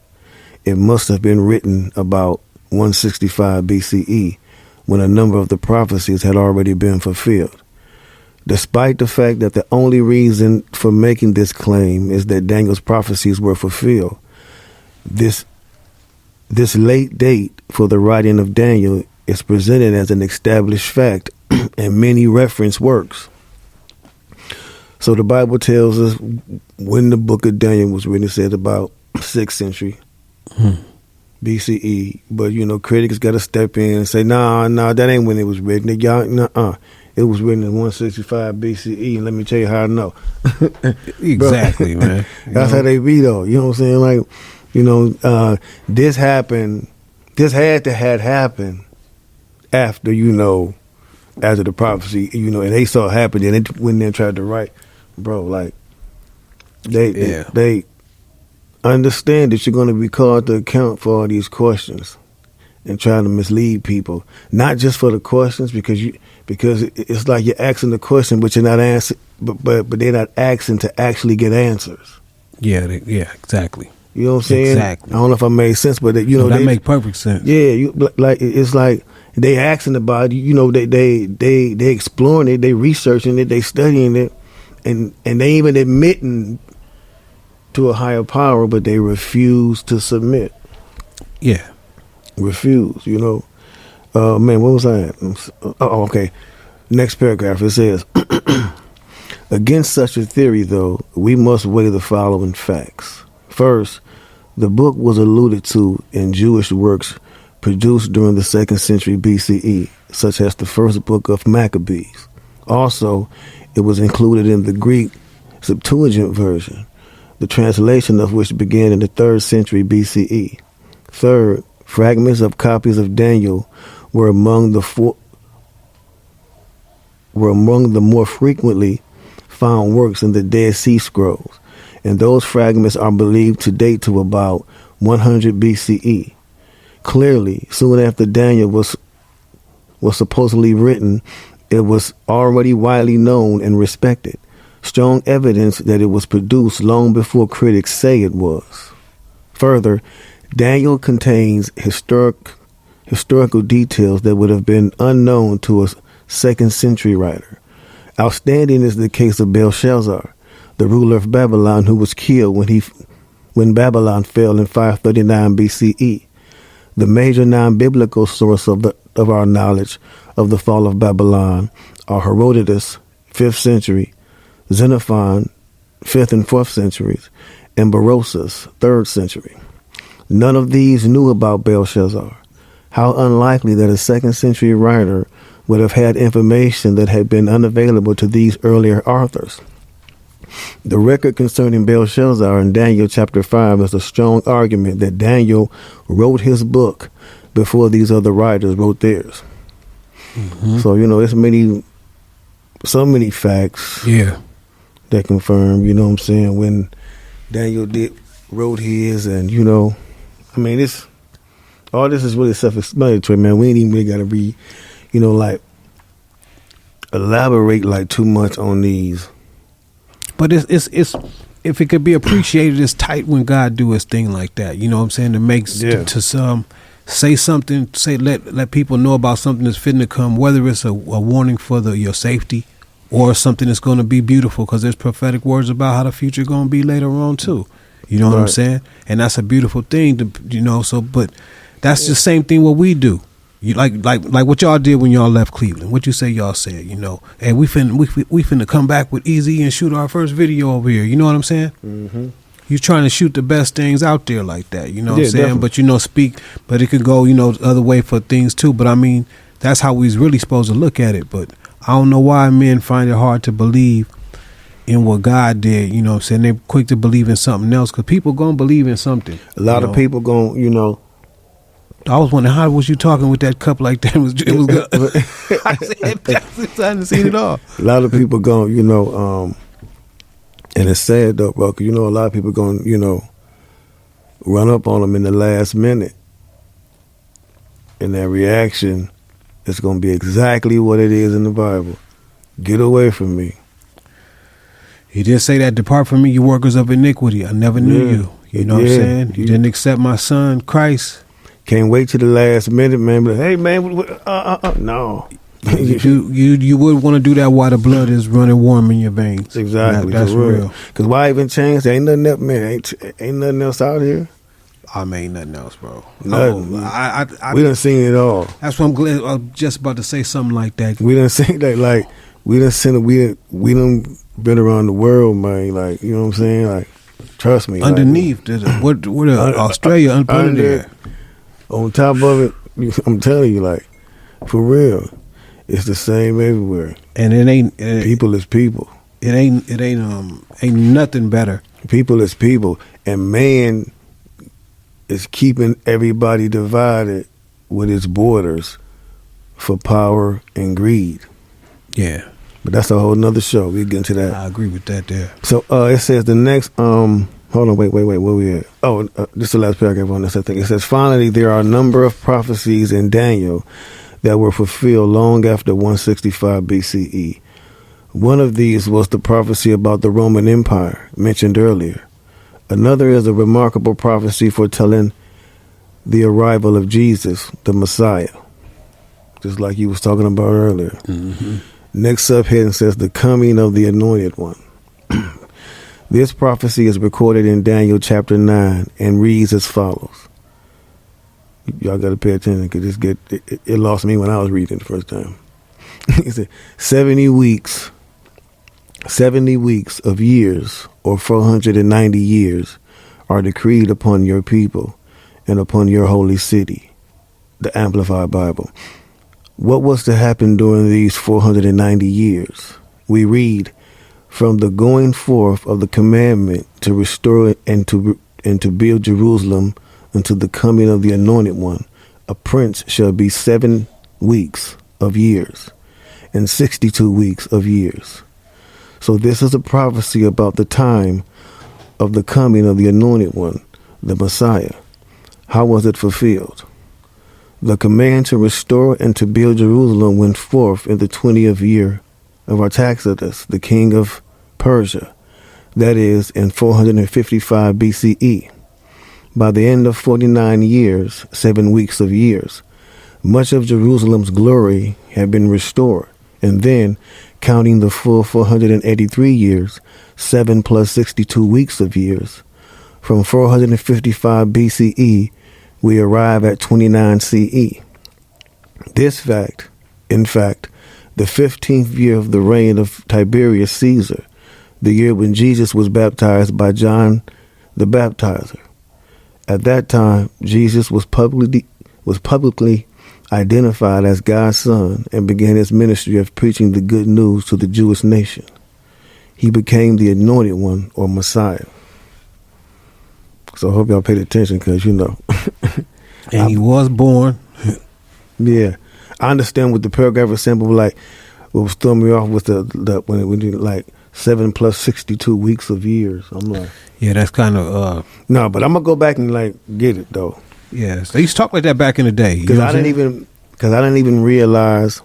it must have been written about 165 BCE, when a number of the prophecies had already been fulfilled. Despite the fact that the only reason for making this claim is that Daniel's prophecies were fulfilled, this late date for the writing of Daniel is presented as an established fact in many reference works. So the Bible tells us when the book of Daniel was written, it said about 6th century BCE. But, you know, critics got to step in and say, nah, that ain't when it was written. It was written in 165 BCE, and let me tell you how I know. Exactly, man. That's how they be, though. You know what I'm saying? Like, you know, this happened. This had happen after, you know, after the prophecy, you know, and they saw it happen, and they went there and tried to write. Bro, like, they understand that you're going to be called to account for all these questions and trying to mislead people, not just for the questions, because it's like you're asking the question, but you're not answering, but they're not asking to actually get answers. Yeah, exactly. You know what I'm saying? Exactly. I don't know if I made sense, but you know, that make perfect sense. Yeah, it's like they asking about it. You know, they exploring it, they researching it, they studying it, and they even admitting to a higher power, but they refuse to submit. Yeah. Refuse, you know. Man, what was I at? Oh, okay. Next paragraph, it says, against such a theory, though, we must weigh the following facts. First, the book was alluded to in Jewish works produced during the 2nd century BCE, such as the first book of Maccabees. Also, it was included in the Greek Septuagint version, the translation of which began in the 3rd century BCE. Third, fragments of copies of Daniel were among the more frequently found works in the Dead Sea Scrolls, and those fragments are believed to date to about 100 BCE. Clearly, soon after Daniel was supposedly written, it was already widely known and respected. Strong evidence that it was produced long before critics say it was. Further, Daniel contains historical details that would have been unknown to a 2nd century writer. Outstanding is the case of Belshazzar, the ruler of Babylon, who was killed when Babylon fell in 539 BCE. The major non-biblical source of our knowledge of the fall of Babylon are Herodotus, 5th century, Xenophon, 5th and 4th centuries, and Berosus, 3rd century. None of these knew about Belshazzar. How unlikely that a 2nd century writer would have had information that had been unavailable to these earlier authors. The record concerning Belshazzar in Daniel chapter 5 is a strong argument that Daniel wrote his book before these other writers wrote theirs. Mm-hmm. So, it's so many facts that confirm, what I'm saying, when Daniel wrote his, and, this all this is really self-explanatory, man. We ain't even really got to be, elaborate too much on these. But it's if it could be appreciated, it's tight when God do his thing like that. You know what I'm saying? It makes to some say something, let people know about something that's fitting to come, whether it's a warning for your safety or something that's going to be beautiful, because there's prophetic words about how the future going to be later on too. You know what I'm saying? And that's a beautiful thing to, so, but that's the same thing what we do. You like what y'all did when y'all left Cleveland. What you say y'all said, hey, we finna come back with Easy and shoot our first video over here. You know what I'm saying? Mm-hmm. You're trying to shoot the best things out there like that. You know what I'm saying? Definitely. But speak. But it could go the other way for things too. But I mean, that's how we's really supposed to look at it. But I don't know why men find it hard to believe in what God did. You know what I'm saying? They're quick to believe in something else, because people gonna believe in something. A lot of people gonna, I was wondering, how was you talking with that cup like that? It was good. I said, I hadn't seen it all. A lot of people going, and it's sad though, bro, 'cause, a lot of people going, run up on them in the last minute. And that reaction is going to be exactly what it is in the Bible. Get away from me. He did say that, depart from me, you workers of iniquity. I never knew you. You know what I'm saying? You didn't accept my son, Christ. Can't wait till the last minute, man. But hey, man, no. You would want to do that while the blood is running warm in your veins. Exactly. That's real. Because why even change? There ain't nothing else, man. Ain't nothing else out here. I mean, nothing else, bro. Nothing. I we done seen it all. That's what I'm glad. I was just about to say something like that. We done seen that. We done seen it. We done been around the world, man. You know what I'm saying? Trust me. Underneath, what Australia under there. On top of it, I'm telling you, for real, it's the same everywhere. And it ain't people is people. It ain't nothing better. People is people, and man is keeping everybody divided with its borders for power and greed. Yeah, but that's a whole nother show. We'll get into that. I agree with that there. So it says the next hold on, wait, where we at? Oh, this is the last paragraph on this, I think. It says, finally, there are a number of prophecies in Daniel that were fulfilled long after 165 BCE. One of these was the prophecy about the Roman Empire, mentioned earlier. Another is a remarkable prophecy foretelling the arrival of Jesus, the Messiah, just like you was talking about earlier. Mm-hmm. Next subheading says, the coming of the Anointed One. This prophecy is recorded in Daniel chapter 9 and reads as follows. Y'all got to pay attention, because it lost me when I was reading it the first time. It said 70 weeks of years, or 490 years, are decreed upon your people and upon your holy city. The Amplified Bible. What was to happen during these 490 years? We read, from the going forth of the commandment to restore and to build Jerusalem unto the coming of the Anointed One, a prince shall be 7 weeks of years and 62 weeks of years. So this is a prophecy about the time of the coming of the Anointed One, the Messiah. How was it fulfilled? The command to restore and to build Jerusalem went forth in the 20th year of Artaxerxes, the king of Persia, that is, in 455 BCE. By the end of 49 years, 7 weeks of years, much of Jerusalem's glory had been restored, and then, counting the full 483 years, 7 plus 62 weeks of years, from 455 BCE, we arrive at 29 CE. This fact, in fact, the 15th year of the reign of Tiberius Caesar, the year when Jesus was baptized by John the Baptizer. At that time, Jesus was publicly identified as God's son and began his ministry of preaching the good news to the Jewish nation. he became the anointed one or Messiah. So I hope y'all paid attention because, you know. And he was born. Yeah. I understand what the paragraph was saying, but like, what was throwing me off with the when we did like 7 plus 62 weeks of years. I'm like, Yeah, that's kind of no, but I'm gonna go back and like get it though. yeah. They used to talk like that back in the day. Because I didn't even realize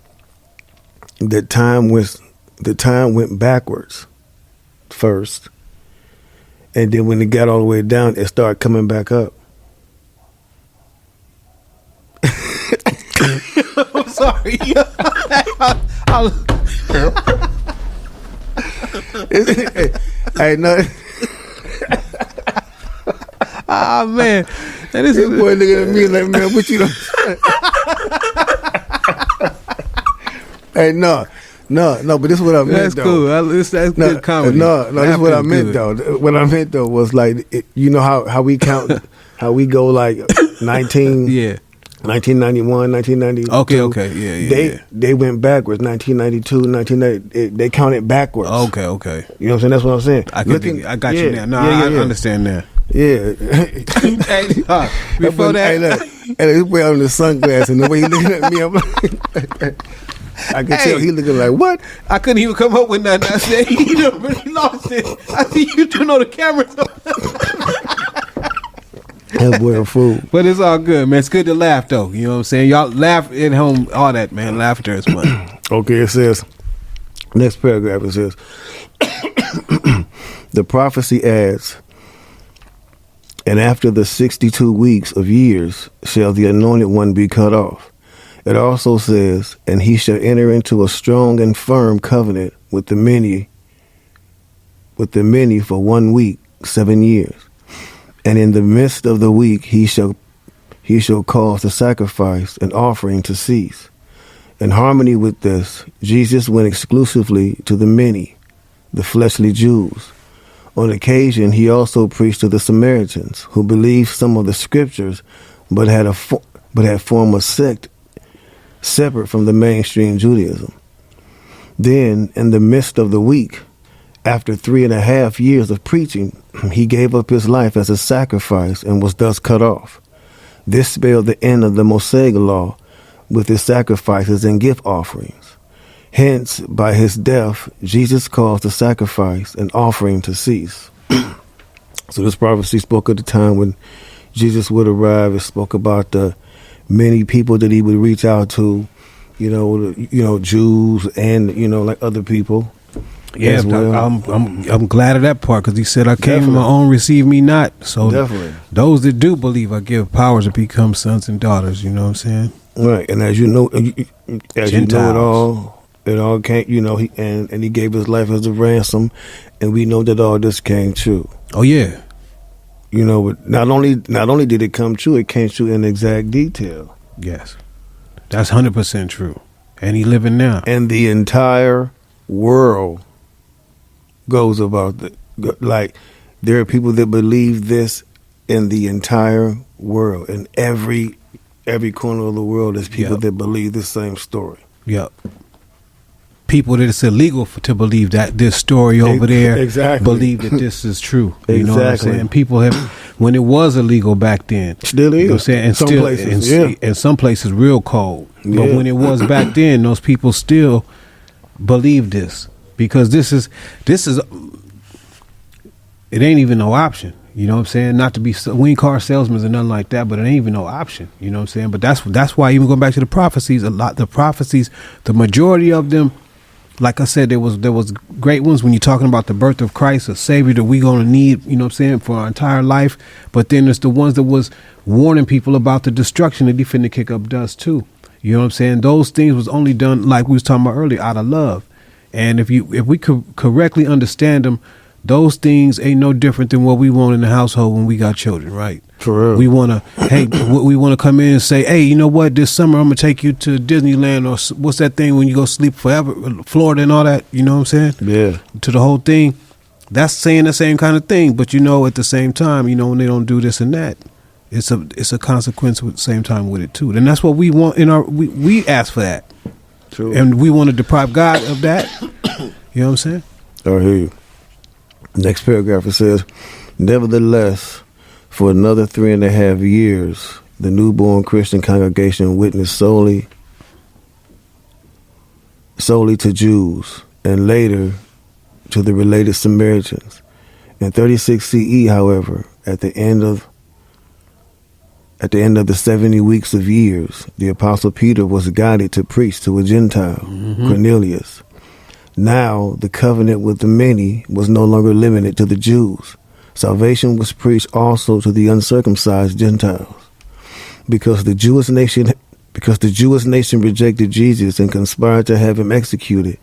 that time went backwards first, and then when it got all the way down, it started coming back up. I'm sorry. Hey, no. Ah man, that is This boy looking at me like, man, what you done? Hey, no, but this is what I meant. that's though. cool. That's good comedy. No, this is what I Laughing meant good. though. What I meant though was like, you know how we count, how we go like 19, Yeah. 1991, 1992. Okay. Yeah. They went backwards. 1992, 1990. They counted backwards. Okay. You know what I'm saying? That's what I'm saying. I got you now. No, I understand now. Yeah. Before that, hey, look, this boy on the sunglasses and the way he looking at me, I'm like, I can tell he looking like, what? I couldn't even come up with nothing. I said, you done really lost it. I see you turn on the camera. That boy a fool. But it's all good, man. It's good to laugh, though. You know what I'm saying? Y'all laugh at home, all that, man. Laughter is fun. Okay, it says, next paragraph, it says, the prophecy adds, and after the 62 weeks of years shall the anointed one be cut off. It also says, and he shall enter into a strong and firm covenant with the many for 1 week, 7 years. And in the midst of the week he shall cause the sacrifice and offering to cease. In harmony with this, Jesus went exclusively to the many, the fleshly Jews. On occasion, he also preached to the Samaritans, who believed some of the scriptures, but had formed a sect separate from the mainstream Judaism. Then, in the midst of the week, after 3.5 years of preaching, he gave up his life as a sacrifice and was thus cut off. This spelled the end of the Mosaic law with its sacrifices and gift offerings. Hence, by his death, Jesus caused the sacrifice and offering to cease. So this prophecy spoke of the time when Jesus would arrive. It spoke about the many people that he would reach out to, Jews and, like other people. Yeah, as well. I'm glad of that part because he said, I came on my own, receive me not. So Definitely. Those that do believe, I give powers to become sons and daughters. You know what I'm saying? Right, and as you know, it all came. He gave his life as a ransom, and we know that all this came true. Oh yeah. But not only did it come true, it came true in exact detail. Yes, that's 100% true, and he living now. And the entire world goes about like there are people that believe this in the entire world, in every corner of the world. There's people that believe the same story. Yep. People that it's illegal to believe that this story over there believe that this is true. You know what I'm saying? People have, when it was illegal back then, still is. You know what I'm saying? And some still, places, and some places real cold. Yeah. But when it was back then, those people still believe this because this is it ain't even no option. You know what I'm saying? Not to be, we ain't car salesmen or nothing like that, but it ain't even no option. You know what I'm saying? But that's why, even going back to the prophecies, the majority of them, like I said, there was great ones when you're talking about the birth of Christ, a Savior that we gonna need, you know what I'm saying, for our entire life. But then there's the ones that was warning people about the destruction that he finna kick up dust too. You know what I'm saying? Those things was only done, like we was talking about earlier, out of love. And if we could correctly understand them, those things ain't no different than what we want in the household when we got children, right? For real. We want to come in and say, hey, you know what? This summer I'm gonna take you to Disneyland, or what's that thing when you go sleep forever, Florida and all that. You know what I'm saying? Yeah. To the whole thing. That's saying the same kind of thing, but at the same time, when they don't do this and that, it's a consequence at the same time with it too. And that's what we want we ask for that. True. And we want to deprive God of that. You know what I'm saying? I hear you. Next paragraph, it says, nevertheless, for another 3.5 years, the newborn Christian congregation witnessed solely to Jews, and later to the related Samaritans. In 36 CE, however, at the end of the 70 weeks of years, the Apostle Peter was guided to preach to a Gentile, Cornelius. Now, the covenant with the many was no longer limited to the Jews. Salvation was preached also to the uncircumcised Gentiles. Because the Jewish nation rejected Jesus and conspired to have him executed,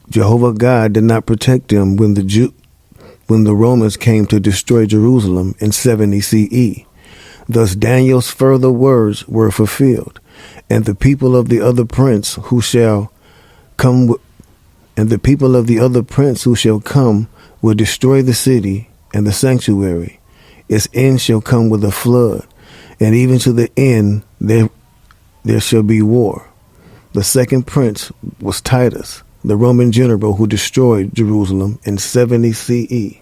Jehovah God did not protect them when the Romans came to destroy Jerusalem in 70 CE. Thus Daniel's further words were fulfilled, and the people of the other prince who shall come will destroy the city and the sanctuary. Its end shall come with a flood, and even to the end there shall be war. The second prince was Titus, the Roman general who destroyed Jerusalem in 70 CE.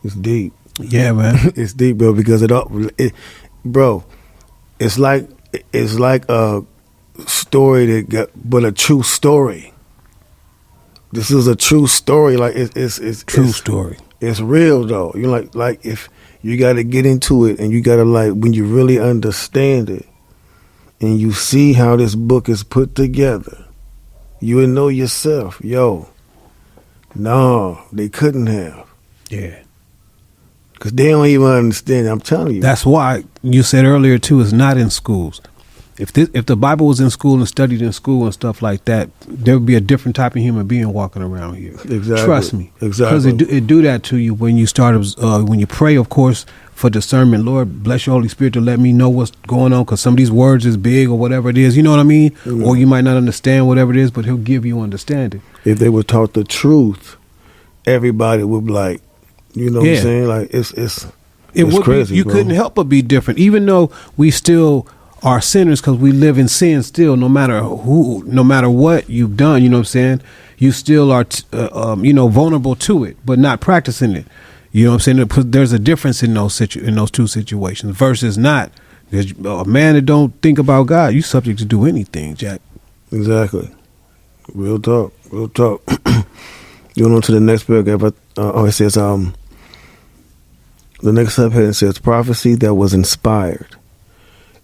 It's deep. Yeah, man. It's deep, bro, because it's like a story but a true story. This is a true story. Like it's True story. It's real though. You like if you got to get into it, and you got to, like, when you really understand it, and you see how this book is put together, you will know yourself, yo, no, they couldn't have. Yeah. Because they don't even understand. I'm telling you. That's why you said earlier too, it's not in schools. If the Bible was in school and studied in school and stuff like that, there would be a different type of human being walking around here. Exactly. Trust me. Exactly. Because it do that to you when you start, when you pray, of course, for discernment. Lord, bless your Holy Spirit to let me know what's going on, because some of these words is big or whatever it is. You know what I mean? Mm-hmm. Or you might not understand whatever it is, but he'll give you understanding. If they were taught the truth, everybody would be like, you know what I'm saying? Like, it's crazy, you bro. couldn't help but be different, even though we still are sinners, because we live in sin still. No matter what you've done, you know what I'm saying, you still are vulnerable to it, but not practicing it. You know what I'm saying? There's a difference in those two situations versus not. There's a man that don't think about God, you subject to do anything, Jack. Exactly. Real talk. Going on to the next paragraph. It says the next subheading says prophecy that was inspired.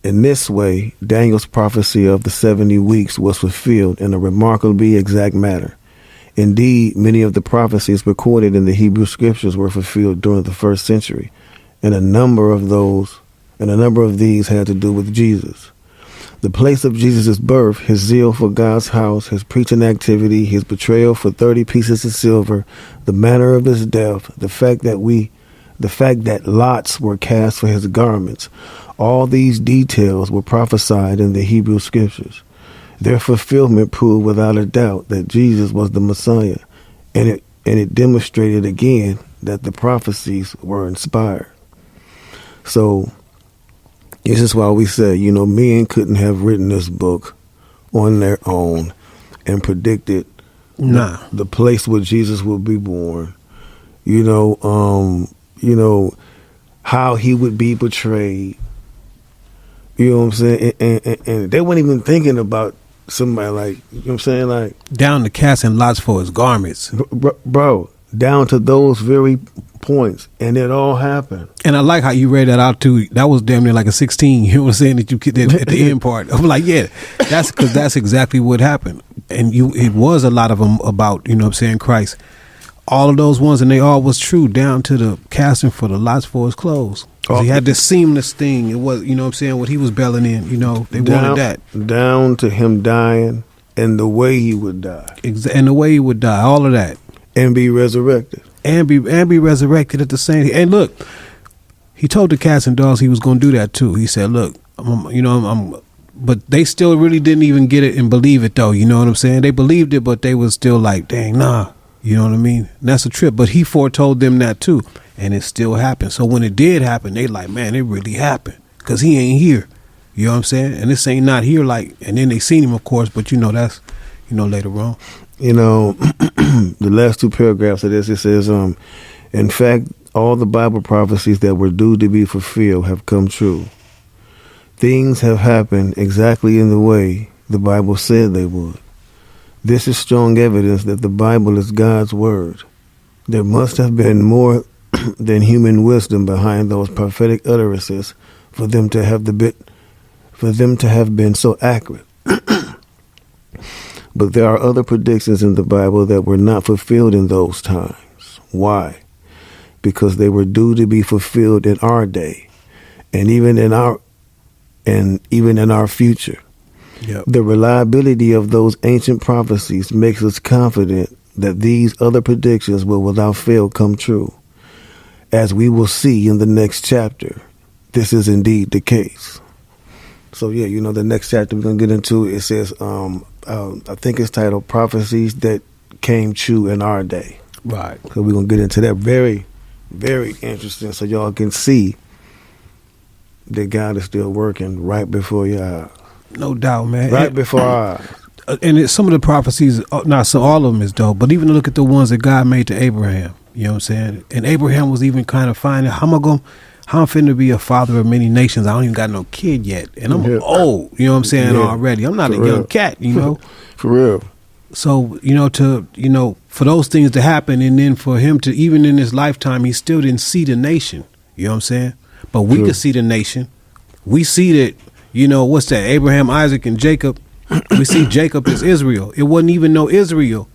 In this way, Daniel's prophecy of the 70 weeks was fulfilled in a remarkably exact manner. Indeed, many of the prophecies recorded in the Hebrew scriptures were fulfilled during the first century, and a number of these had to do with Jesus. The place of Jesus' birth, his zeal for God's house, his preaching activity, his betrayal for 30 pieces of silver, the manner of his death, the fact that lots were cast for his garments, all these details were prophesied in the Hebrew scriptures. Their fulfillment proved without a doubt that Jesus was the Messiah, and it demonstrated again that the prophecies were inspired. So this is why we say, men couldn't have written this book on their own and predicted the place where Jesus would be born. How he would be betrayed. You know what I'm saying? And they weren't even thinking about somebody like, you know what I'm saying? Like, down to casting lots for his garments. Bro, down to those very points. And it all happened. And I like how you read that out too. That was damn near like a 16. You know what I'm saying? That you did at the end part. I'm like, yeah, that's because that's exactly what happened. And it was a lot of them about, you know what I'm saying, Christ. All of those ones, and they all was true, down to the casting for the lots for his clothes. He had this seamless thing. It was, you know what I'm saying, what he was belling in, they wanted that. Down to him dying and the way he would die. And the way he would die, all of that. And be resurrected. And be resurrected at the same time. And look, he told the cats and dogs he was going to do that too. He said, look, but they still really didn't even get it and believe it though, you know what I'm saying? They believed it, but they was still like, dang, nah. You know what I mean? And that's a trip. But he foretold them that too. And it still happened. So when it did happen, they like, man, it really happened. Because he ain't here. You know what I'm saying? And this ain't not here like, and then they seen him, of course, but that's, later on. You know, the last two paragraphs of this, it says, in fact, all the Bible prophecies that were due to be fulfilled have come true. Things have happened exactly in the way the Bible said they would. This is strong evidence that the Bible is God's word. There must have been more than human wisdom behind those prophetic utterances for them to have been so accurate. But there are other predictions in the Bible that were not fulfilled in those times. Why? Because they were due to be fulfilled in our day, and even in our future. Yep. The reliability of those ancient prophecies makes us confident that these other predictions will without fail come true. As we will see in the next chapter, this is indeed the case. So yeah, you know, the next chapter we're going to get into, it says, I think it's titled Prophecies That Came True in Our Day. Right. So we're going to get into that. Very, very interesting, so y'all can see that God is still working right before your eyes. No doubt, man. Right before our eyes. Some of the prophecies, not so all of them is dope, but even look at the ones that God made to Abraham. You know what I'm saying? And Abraham was even kind of finding, how I'm finna be a father of many nations. I don't even got no kid yet. And I'm old, you know what I'm saying, already. I'm not a young cat, you know. For real. So, for those things to happen, and then for him to, even in his lifetime, he still didn't see the nation. You know what I'm saying? But we could see the nation. We see that, what's that? Abraham, Isaac, and Jacob. We see Jacob as Israel. It wasn't even no Israel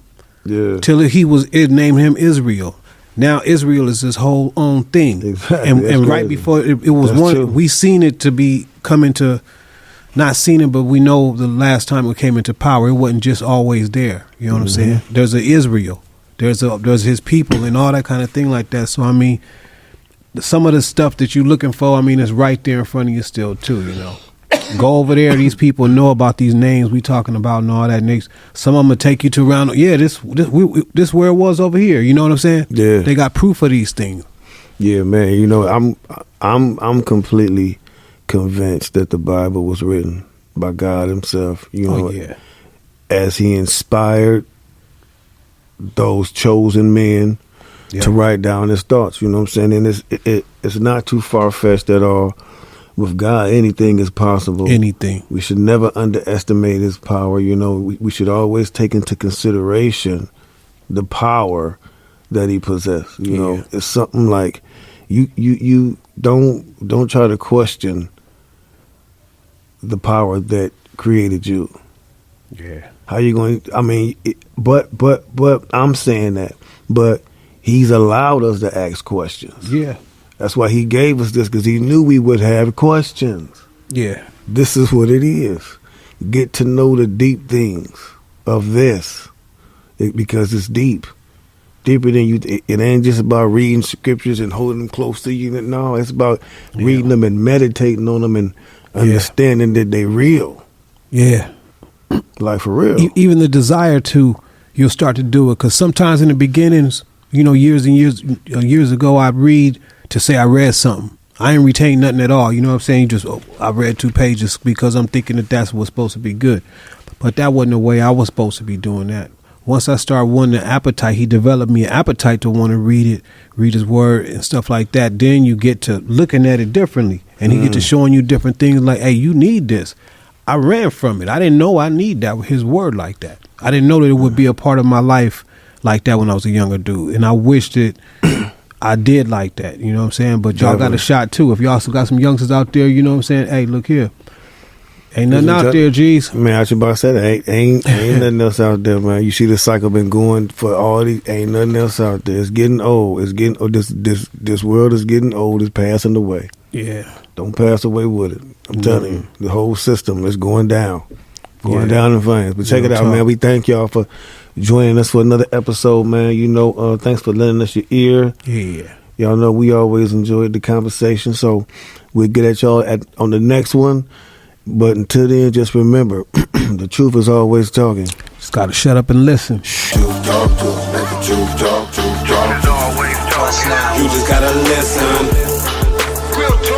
till it named him Israel. Now Israel is his whole own thing. Exactly. And right before it was That's one, true. we seen it to be coming to, not seen it, but we know the last time it came into power, it wasn't just always there. You know what I'm saying? There's a Israel. There's his people and all that kind of thing like that. So I mean, some of the stuff that you're looking for, I mean, is right there in front of you still too. Go over there. These people know about these names we talking about and all that. Next, some of them will take you to around. Yeah, this where it was over here. You know what I'm saying? Yeah. They got proof of these things. Yeah, man. I'm completely convinced that the Bible was written by God Himself. As He inspired those chosen men to write down His thoughts. You know what I'm saying? And it's not too far fetched at all. With God, anything is possible. Anything. We should never underestimate His power. We should always take into consideration the power that He possessed. It's something like you don't try to question the power that created you. Yeah. How you going? I mean, but I'm saying that, but He's allowed us to ask questions. Yeah. That's why He gave us this, because He knew we would have questions. Yeah. This is what it is. Get to know the deep things of this, because it's deep. Deeper than you. It ain't just about reading scriptures and holding them close to you. No, it's about reading them and meditating on them and understanding that they real. Yeah. Like for real. Even the desire to, you'll start to do it. Because sometimes in the beginnings, years and years ago, I'd read to say I read something. I ain't retain nothing at all. You know what I'm saying? I read 2 pages because I'm thinking that that's what's supposed to be good. But that wasn't the way I was supposed to be doing that. Once I started wanting an appetite, He developed me an appetite to want to read His word and stuff like that. Then you get to looking at it differently, and He get to showing you different things like, hey, you need this. I ran from it. I didn't know I need that, His word like that. I didn't know that it would be a part of my life like that when I was a younger dude. And I wish that I did like that, you know what I'm saying? But y'all got a shot too. If y'all still got some youngsters out there, you know what I'm saying? Hey, look here. Ain't nothing out there, G's. Man, I was about to say that. Ain't nothing else out there, man. You see the cycle been going for all these. Ain't nothing else out there. It's getting old. This world is getting old. It's passing away. Yeah. Don't pass away with it. I'm telling you, the whole system is going down. Down in flames. But check it out, man. We thank y'all for joining us for another episode, man. Thanks for lending us your ear. Yeah. Y'all know we always enjoyed the conversation, so we'll get at y'all on the next one. But until then, just remember, the truth is always talking. Just gotta shut up and listen. Truth talk, let the truth talk. Is always talking. You just gotta listen. Real talk.